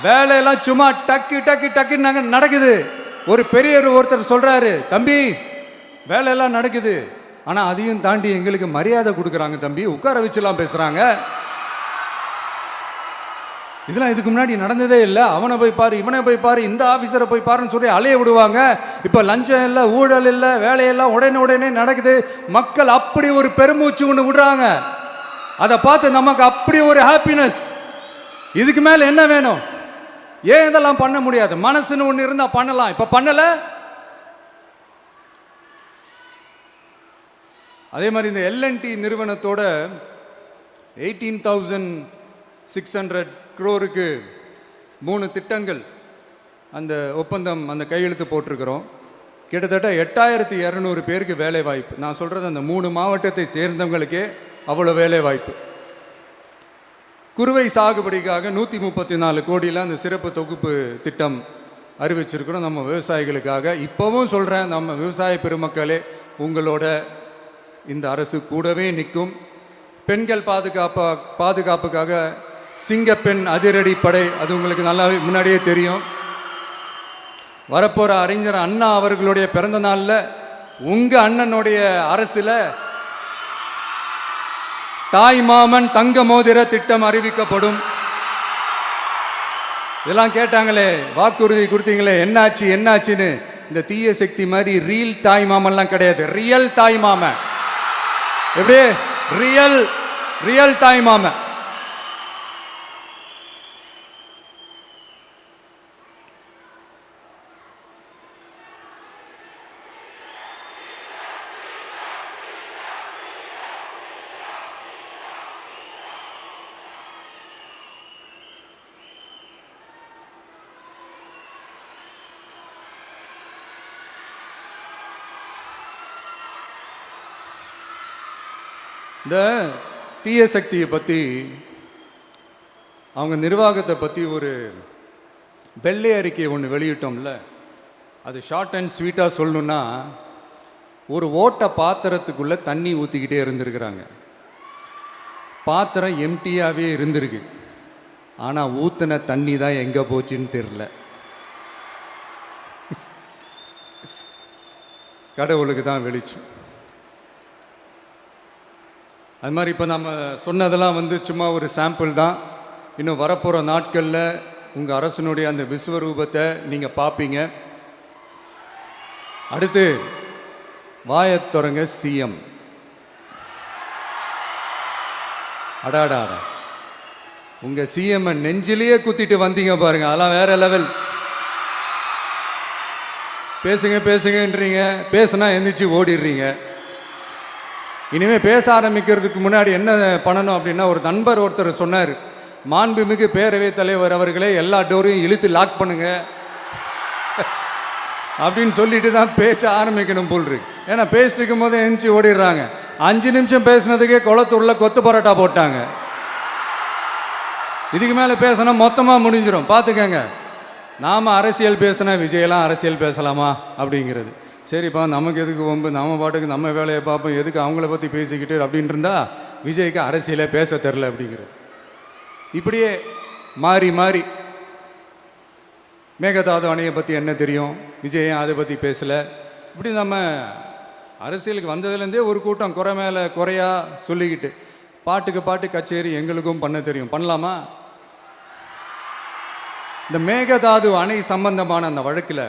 வேலையெல்லாம் சும்மா டக்கு டக்கு டக்குன்னு நடக்குது. ஒரு பெரியவர் ஒருத்தர் சொல்றாரு, தம்பி வேலையெல்லாம் நடக்குது, ஆனால் அதையும் தாண்டி எங்களுக்கு மரியாதை கொடுக்குறாங்க தம்பி, உட்கார வச்சுலாம் பேசுகிறாங்க. இதெல்லாம் இதுக்கு முன்னாடி நடந்ததே இல்லை. அவனை போய் பாரு, இவனை போய் பாரு, இந்த ஆஃபீஸரை போய் பாருன்னு சொல்லி அலைய விடுவாங்க. இப்போ லஞ்சம் இல்லை, ஊழல் இல்லை, வேலையெல்லாம் உடனே நடக்குது. மக்கள் அப்படி ஒரு பெருமூச்சு ஒன்று விடுறாங்க. அதை பார்த்து நமக்கு அப்படி ஒரு ஹாப்பினஸ். இதுக்கு மேலே என்ன வேணும்? ஏன் இதெல்லாம் பண்ண முடியாது? மனசுன்னு ஒன்று இருந்தால் பண்ணலாம். இப்போ பண்ணலை. அதே மாதிரி இந்த L&T நிறுவனத்தோட 18,600 crore 3 திட்டங்கள் அந்த ஒப்பந்தம், அந்த கையெழுத்து போட்டிருக்கிறோம். கிட்டத்தட்ட 8,200 பேருக்கு வேலை வாய்ப்பு. நான் சொல்கிறது அந்த 3 மாவட்டத்தை சேர்ந்தவங்களுக்கே அவ்வளோ வேலை வாய்ப்பு. குறுவை சாகுபடிக்காக 134 கோடியில் அந்த சிறப்பு தொகுப்பு திட்டம் அறிவிச்சிருக்கிறோம் நம்ம விவசாயிகளுக்காக. இப்போவும் சொல்கிறேன், நம்ம விவசாய பெருமக்களே, உங்களோட இந்த அரசு கூடவே நிற்கும். பெண்கள் பாதுகாப்புக்காக சிங்கப்பெண் அதிரடி படை, அது உங்களுக்கு நல்லா முன்னாடியே தெரியும். வரப்போகிற அறிஞர் அண்ணா அவர்களுடைய பிறந்த நாளில் உங்கள் அண்ணனுடைய அரசில் தாய் மாமன் தங்க மோதிர திட்டம் அறிவிக்கப்படும். இதெல்லாம் கேட்டாங்களே, வாக்குறுதி கொடுத்தீங்களே, என்னாச்சு என்னாச்சுன்னு. இந்த தீய சக்தி மாதிரி ரியல் தாய் மாமன்லாம் கிடையாது, ரியல் தாய் மாமன். எப்படி ரியல் தாய் மாமன். இந்த தீய சக்தியை பற்றி, அவங்க நிர்வாகத்தை பற்றி ஒரு வெள்ளை அறிக்கை ஒன்று வெளியிட்டோம்ல, அது ஷார்ட் அண்ட் ஸ்வீட்டாக சொல்லணுன்னா, ஒரு ஓட்ட பாத்திரத்துக்குள்ளே தண்ணி ஊற்றிக்கிட்டே இருந்திருக்கிறாங்க. பாத்திரம் எம்டியாகவே இருந்திருக்கு, ஆனால் ஊற்றின தண்ணி தான் எங்கே போச்சுன்னு தெரில. கடவுளுக்கு தான் வெளிச்சம். அது மாதிரி இப்போ நம்ம சொன்னதெல்லாம் சும்மா ஒரு சாம்பிள் தான். இன்னும் வரப்போகிற நாட்களில் உங்கள் அரசனுடைய அந்த விஸ்வரூபத்தை நீங்கள் பார்ப்பீங்க. அடுத்து வாயத்தொடங்க சிஎம். அடாடா, உங்கள் சிஎம்ஐ நெஞ்சிலேயே குத்திட்டு வந்தீங்க பாருங்க, அதெல்லாம் வேற லெவல். பேசுங்கன்றீங்க, பேசுனா எந்திரிச்சு ஓடிடுறீங்க. இனிமேல் பேச ஆரம்பிக்கிறதுக்கு முன்னாடி என்ன பண்ணணும் அப்படின்னா, ஒரு நண்பர் ஒருத்தர் சொன்னார், மாண்புமிகு பேரவைத் தலைவர் அவர்களே, எல்லா டோரையும் இழுத்து லாக் பண்ணுங்க அப்படின்னு சொல்லிட்டு தான் பேச்ச ஆரம்பிக்கணும் போல் இருக்கு. ஏன்னா பேசிருக்கும் போதே எந்திரிச்சு ஓடிடுறாங்க. 5 நிமிஷம் பேசுனதுக்கே குளத்தூர்ல கொத்து பரோட்டா போட்டாங்க. இதுக்கு மேலே பேசினா மொத்தமாக முடிஞ்சிடும், பார்த்துக்கங்க. நாம் அரசியல் பேசினா விஜயெல்லாம் அரசியல் பேசலாமா அப்படிங்கிறது. சரிப்பா, நமக்கு எதுக்கு வம்பு, நம்ம பாட்டுக்கு நம்ம வேலையை பார்ப்போம், எதுக்கு அவங்கள பற்றி பேசிக்கிட்டு அப்படின்னு இருந்தால் விஜய்க்கு அரசியலே பேச தெரில அப்படிங்கிறது. இப்படியே மாறி மாறி மேகதாது அணையை பற்றி என்ன தெரியும், விஜய் அதை பற்றி பேசலை. இப்படி நம்ம அரசியலுக்கு வந்ததுலேருந்தே ஒரு கூட்டம் குறை மேலே குறையா சொல்லிக்கிட்டு, பாட்டுக்கு பாட்டு கச்சேரி எங்களுக்கும் பண்ண தெரியும், பண்ணலாமா? இந்த மேகதாது அணை சம்பந்தமான அந்த வழக்கில்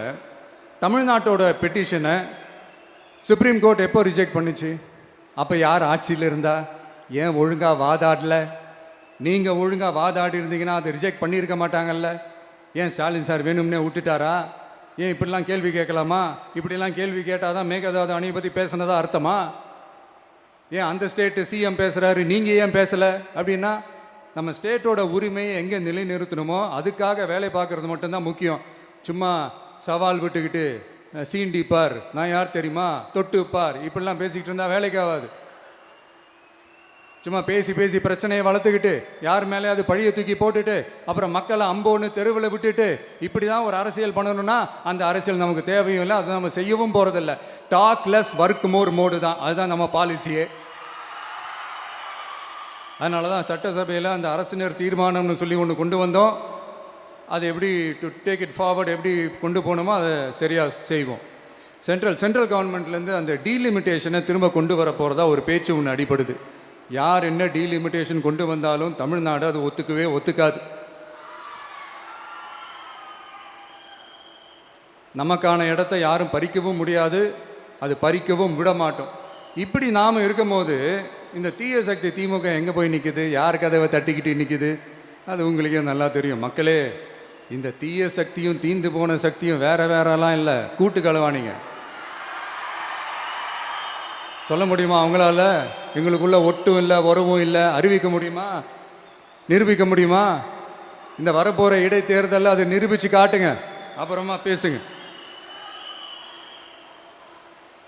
தமிழ்நாட்டோட பெட்டிஷனை சுப்ரீம் கோர்ட் எப்போ ரிஜெக்ட் பண்ணுச்சு? அப்போ யார் ஆட்சியில் இருந்தா? ஏன் ஒழுங்காக வாதாடல? நீங்கள் ஒழுங்காக வாதாடி இருந்தீங்கன்னா அதை ரிஜெக்ட் பண்ணியிருக்க மாட்டாங்கல்ல. ஏன் ஸ்டாலின் சார் வேணும்னே விட்டுட்டாரா? ஏன் இப்படிலாம் கேள்வி கேட்கலாமா? இப்படிலாம் கேள்வி கேட்டால் தான் மேகதாது அணையை பற்றி பேசுனதா அர்த்தமா? ஏன் அந்த ஸ்டேட்டு சிஎம் பேசுகிறாரு, நீங்கள் ஏன் பேசலை அப்படின்னா, நம்ம ஸ்டேட்டோட உரிமையை எங்கே நிலைநிறுத்தணுமோ அதுக்காக வேலை பார்க்குறது மட்டும்தான் முக்கியம். சும்மா சவால் விட்டுக்கிட்டு சீண்டிப்பார், நான் யார் தெரியுமா, தொட்டுப்பார், இப்படிலாம் பேசிக்கிட்டு இருந்தால் வேலைக்கு ஆகாது. சும்மா பேசி பேசி பிரச்சனையை வளர்த்துக்கிட்டு யார் மேலேயாவது பழியை தூக்கி போட்டுட்டு அப்புறம் மக்களை அம்போன்னு தெருவில் விட்டுட்டு இப்படி தான் ஒரு அரசியல் பண்ணணும்னா அந்த அரசியல் நமக்கு தேவையும் இல்லை, அதை நம்ம செய்யவும் போகிறதில்ல. Talk less work more mode தான், அதுதான் நம்ம பாலிசியே. அதனால தான் சட்டசபையில் அந்த அரசினர் தீர்மானம்னு சொல்லி ஒன்று கொண்டு வந்தோம். அதை எப்படி டு டேக் இட் ஃபார்வர்ட், எப்படி கொண்டு போகணுமோ அதை சரியாக செய்வோம். சென்ட்ரல் கவர்மெண்ட்லேருந்து அந்த டீலிமிட்டேஷனை திரும்ப கொண்டு வர போகிறதா ஒரு பேச்சு ஒன்று அடிபடுது. யார் என்ன டீலிமிட்டேஷன் கொண்டு வந்தாலும் தமிழ்நாடு அது ஒத்துக்காது. நமக்கான இடத்த யாரும் பறிக்கவும் முடியாது, அது பறிக்கவும் விட மாட்டோம். இப்படி நாம் இருக்கும்போது இந்த தீய சக்தி திமுக எங்கே போய் நிற்குது, யார் கதவை தட்டிக்கிட்டு நிற்குது, அது உங்களுக்கே நல்லா தெரியும். மக்களே, இந்த தீய சக்தியும் தீந்து போன சக்தியும் வேறலாம் இல்லை, கூட்டு களவாணிங்க. சொல்ல முடியுமா அவங்களால? எங்களுக்குள்ள ஒட்டும் இல்லை, உறவும் இல்லை, அறிவிக்க முடியுமா, நிரூபிக்க முடியுமா? இந்த வரப்போகிற இடைத்தேர்தலில் அதை நிரூபித்து காட்டுங்க, அப்புறமா பேசுங்க.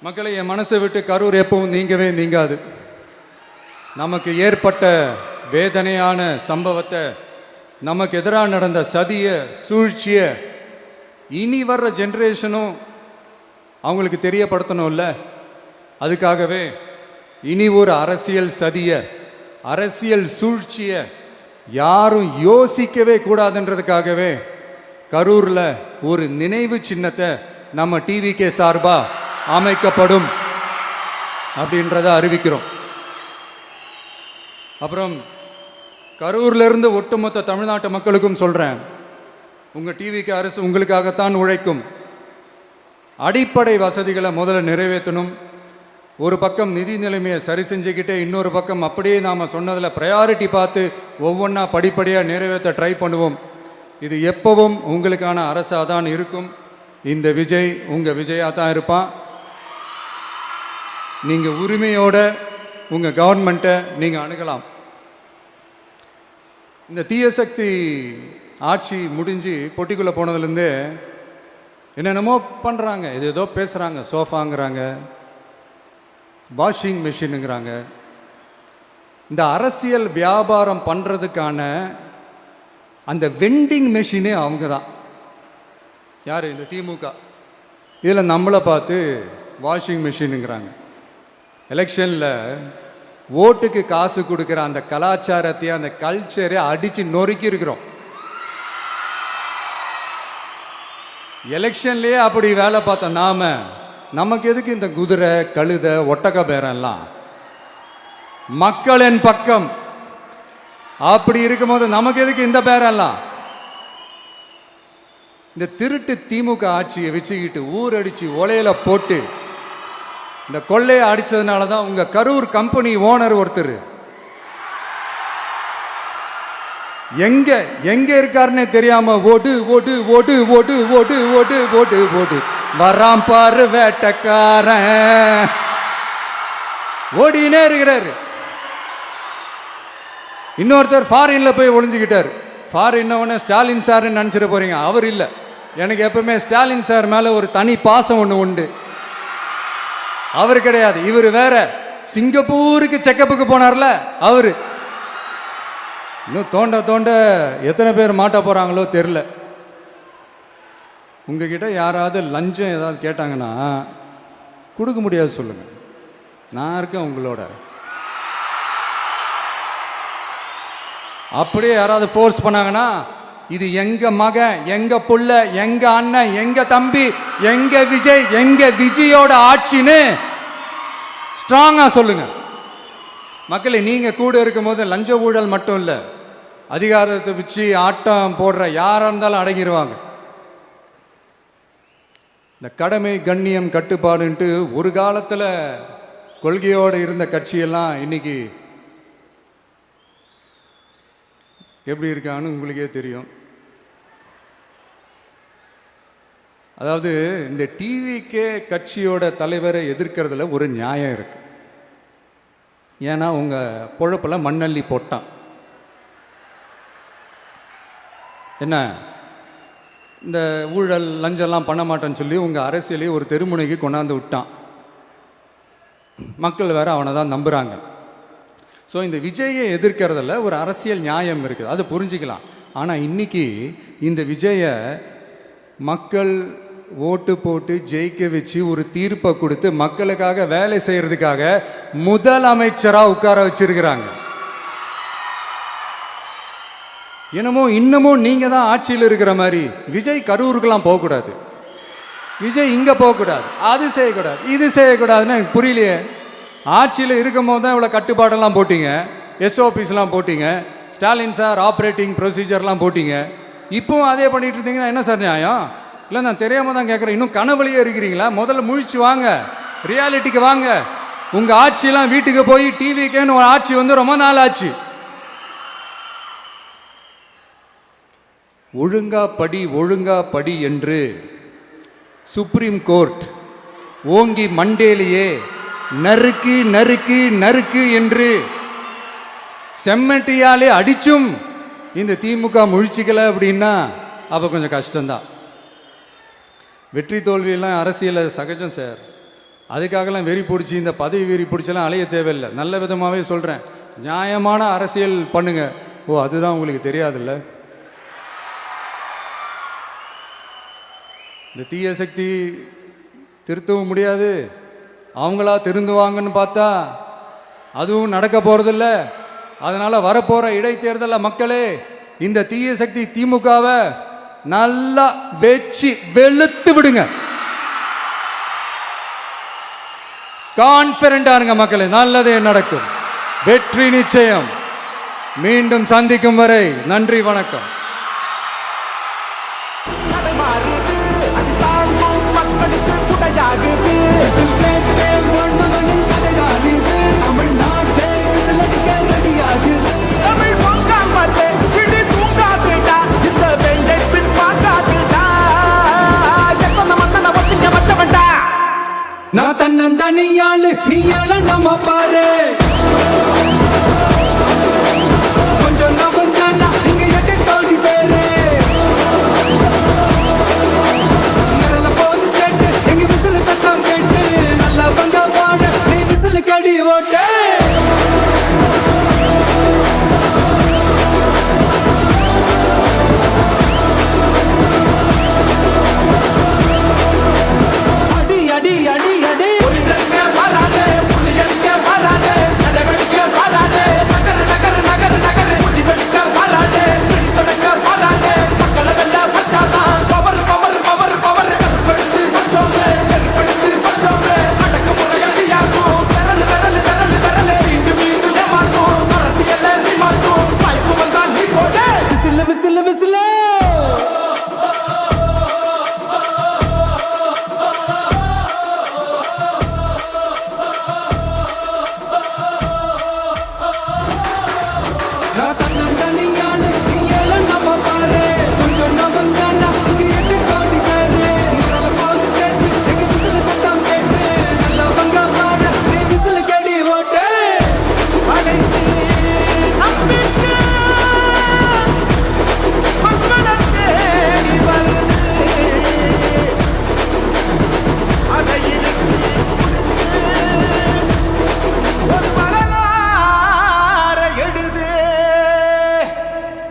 மக்களை, என் மனசை விட்டு கரூர் எப்பவும் நீங்கவே நீங்காது. நமக்கு ஏற்பட்ட வேதனையான சம்பவத்தை, நமக்கு எதிராக நடந்த சதிய சூழ்ச்சிய இனி வர்ற ஜென்ரேஷனும் அவங்களுக்கு தெரியப்படுத்தணும்ல. அதுக்காகவே இனி ஒரு அரசியல் சதிய, அரசியல் சூழ்ச்சிய யாரும் யோசிக்கவே கூடாதுன்றதுக்காகவே கரூர்ல ஒரு நினைவு சின்னத்தை நம்ம டிவிகே சார்பா அமைக்கப்படும் அப்படின்றத அறிவிக்கிறோம். அப்புறம் கரூர்ல இருந்து ஒட்டுமொத்த தமிழ்நாட்டு மக்களுக்கும் சொல்றேன், உங்க டிவிக்கு அரசு உங்களுக்காகத்தான் உழைக்கும். அடிப்படை வசதிகளை முதல்ல நிறைவேற்றணும். ஒரு பக்கம் நிதி நிலைமையை சரி செஞ்சுக்கிட்டே, இன்னொரு பக்கம் அப்படியே நாம் சொன்னதில் ப்ரையாரிட்டி பார்த்து ஒவ்வொன்றா படிப்படியாக நிறைவேற்ற ட்ரை பண்ணுவோம். இது எப்பவும் உங்களுக்கான அரசாக தான் இருக்கும். இந்த விஜய் உங்கள் விஜயாக தான் இருப்பான். நீங்கள் உரிமையோட உங்கள் கவர்மெண்ட்டை நீங்கள் அணுகலாம். இந்த தீய சக்தி ஆட்சி முடிஞ்சு பொட்டிக்குள்ளே போனதுலேருந்து என்னென்னமோ பண்ணுறாங்க, இது ஏதோ பேசுகிறாங்க, சோஃபாங்கிறாங்க, வாஷிங் மிஷினுங்கிறாங்க. இந்த அரசியல் வியாபாரம் பண்ணுறதுக்கான அந்த வெண்டிங் மெஷினே அவங்க தான். யார்? இந்த திமுக. இதில் நம்மளை பார்த்து வாஷிங் மிஷினுங்கிறாங்க. எலெக்ஷனில் ஓட்டுக்கு காசு கொடுக்குற அந்த கலாச்சாரத்தையே, அந்த கல்ச்சரை அடித்து நொறுக்கி இருக்கிறோம். எலெக்ஷன்லேயே அப்படி வேலை பார்த்த நமக்கு எதுக்கு இந்த குதிரை, கழுதை, ஒட்டக பேரெல்லாம்? மக்களின் பக்கம் அப்படி இருக்கும்போது நமக்கு எதுக்கு இந்த பேரெல்லாம்? இந்த திருட்டு திமுக ஆட்சியை வச்சுக்கிட்டு ஊரடிச்சு ஒலையில போட்டு இந்த கொள்ளையை அடிச்சதுனால தான் உங்க கரூர் கம்பெனி ஓனர் ஒருத்தர் எங்க எங்க இருக்காருன்னே தெரியாம ஓடு ஓடு ஓடு ஓடு ஓடு ஓடு ஓடு ஓடு வராம் பாரு வேட்டக்காரன் ஓடினே இருக்கிறாரு. இன்னொருத்தர் ஃபாரின்ல போய் ஒளிஞ்சுக்கிட்டார். ஃபாரின் ஸ்டாலின் சார்ன்னு நினைச்சிட போறீங்க. அவர் இல்லை. எனக்கு எப்பவுமே ஸ்டாலின் சார் மேல ஒரு தனி பாசம் ஒன்று உண்டு. அவர் கிடையாது, இவர் வேற. சிங்கப்பூருக்கு செக்கப்புக்கு போனார்ல அவரு. இன்னும் தோண்ட தோண்ட எத்தனை பேர் மாட்ட போறாங்களோ தெரியல. உங்ககிட்ட யாராவது லஞ்சம் ஏதாவது கேட்டாங்கன்னா கொடுக்க முடியாது சொல்லுங்க, நான் இருக்கேன் உங்களோட. அப்படியே யாராவது ஃபோர்ஸ் பண்ணாங்கன்னா இது எங்க மகன், எங்க புள்ள, எங்க அண்ணன், எங்க தம்பி, எங்க விஜய், எங்க விஜயோட ஆட்சின்னு ஸ்ட்ராங்கா சொல்லுங்க. மக்களே, நீங்க கூட இருக்கும் போது லஞ்ச ஊழல் மட்டும் இல்லை, அதிகாரத்தை வச்சு ஆட்டம் போடுற யாரா இருந்தாலும் அடங்கிடுவாங்க. இந்த கடமை, கண்ணியம், கட்டுப்பாடுன்ட்டு ஒரு காலத்தில் கொள்கையோடு இருந்த கட்சியெல்லாம் இன்னைக்கு எப்படி இருக்கான்னு உங்களுக்கே தெரியும். அதாவது இந்த டிவிகே கட்சியோட தலைவரை எதிர்க்கிறதுல ஒரு நியாயம் இருக்கு. ஏன்னா உங்க பொழப்புல மண்ணள்ளி போட்டான். என்ன இந்த ஊழல் லஞ்சம்லாம் பண்ண மாட்டேன்னு சொல்லி உங்க அரசியலே ஒரு தெருமுனைக்கு கொண்டாந்து விட்டான். மக்கள் வேற அவனை தான் நம்புறாங்க. ஸோ இந்த விஜயை எதிர்க்கிறதுல ஒரு அரசியல் நியாயம் இருக்குது, அதை புரிஞ்சுக்கலாம். ஆனால் இன்னைக்கு இந்த விஜயை மக்கள் ஓட்டு போட்டு ஜெயிக்க வச்சு ஒரு தீர்ப்பை கொடுத்து மக்களுக்காக வேலை செய்யறதுக்காக முதலமைச்சராக உட்கார வச்சிருக்கிறாங்க. என்னமோ இன்னமும் நீங்க தான் ஆட்சியில் இருக்கிற மாதிரி விஜய் கரூருக்கெல்லாம் போகக்கூடாது, விஜய் இங்க போகக்கூடாது, அது செய்யக்கூடாது, இது செய்யக்கூடாதுன்னு எனக்கு புரியலையே. ஆட்சியில் இருக்கும் போது தான் இவ்வளோ கட்டுப்பாடெல்லாம் போட்டீங்க, எஸ்ஓபிஸ்லாம் போட்டீங்க, ஸ்டாலின் சார் ஆப்ரேட்டிங் ப்ரொசீஜர்லாம் போட்டீங்க. இப்போவும் அதே பண்ணிட்டு இருந்தீங்கன்னா என்ன சார் நியாயம்? இல்லை, நான் தெரியாமல் தான் கேட்குறேன். இன்னும் கனவுலையே இருக்கிறீங்களா? முதல்ல முழிச்சு வாங்க, ரியாலிட்டிக்கு வாங்க. உங்கள் ஆட்சியெல்லாம் வீட்டுக்கு போய் டிவிக்கேன்னு ஒரு ஆட்சி வந்து ரொம்ப நாள் ஆச்சு. ஒழுங்கா படி என்று சுப்ரீம் கோர்ட் ஓங்கி மண்டேலியே நறுக்கு நறுக்கு நறுக்கு என்று செம்மட்டியாலே அடிச்சும் இந்த திமுக முழிச்சிக்கல அப்படின்னா அப்போ கொஞ்சம் கஷ்டம்தான். வெற்றி தோல்வியெல்லாம் அரசியலில் சகஜம் சார். அதுக்காகலாம் வெறி பிடிச்சி இந்த பதவி வெறி பிடிச்செல்லாம் அலைய தேவையில்லை. நல்ல விதமாகவே சொல்கிறேன், நியாயமான அரசியல் பண்ணுங்க. ஓ, அதுதான் உங்களுக்கு தெரியாதுல்ல? இந்த தீய சக்தி திருத்தவும் முடியாது, அவங்களா திருந்துவாங்கன்னு பார்த்தா அதுவும் நடக்க போகிறதில்ல. அதனால் வரப்போகிற இடைத்தேர்தலில் மக்களே இந்த தீய சக்தி திமுகவை நல்லா வெச்சு வெளுத்து விடுங்க. கான்ஃபிடண்டாக இருங்க மக்களே, நல்லதே நடக்கும், வெற்றி நிச்சயம். மீண்டும் சந்திக்கும் வரை நன்றி, வணக்கம். நான் தன்னந்தனியாளு, நீ நம்ம பாரு. கொஞ்சம் நவந்தானா இங்க எட்டு கோடி பேரு. நிரல போது கேட்டு எங்க விசில சத்தம் கேட்டு நல்லா வந்த பாட நீ விசில கடி ஓட்டு.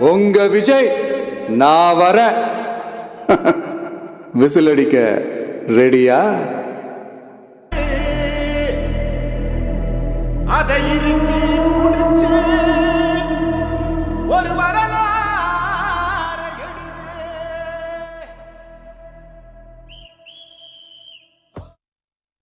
உங்க விஜய் நான் வர விசில் அடிக்க ரெடியா?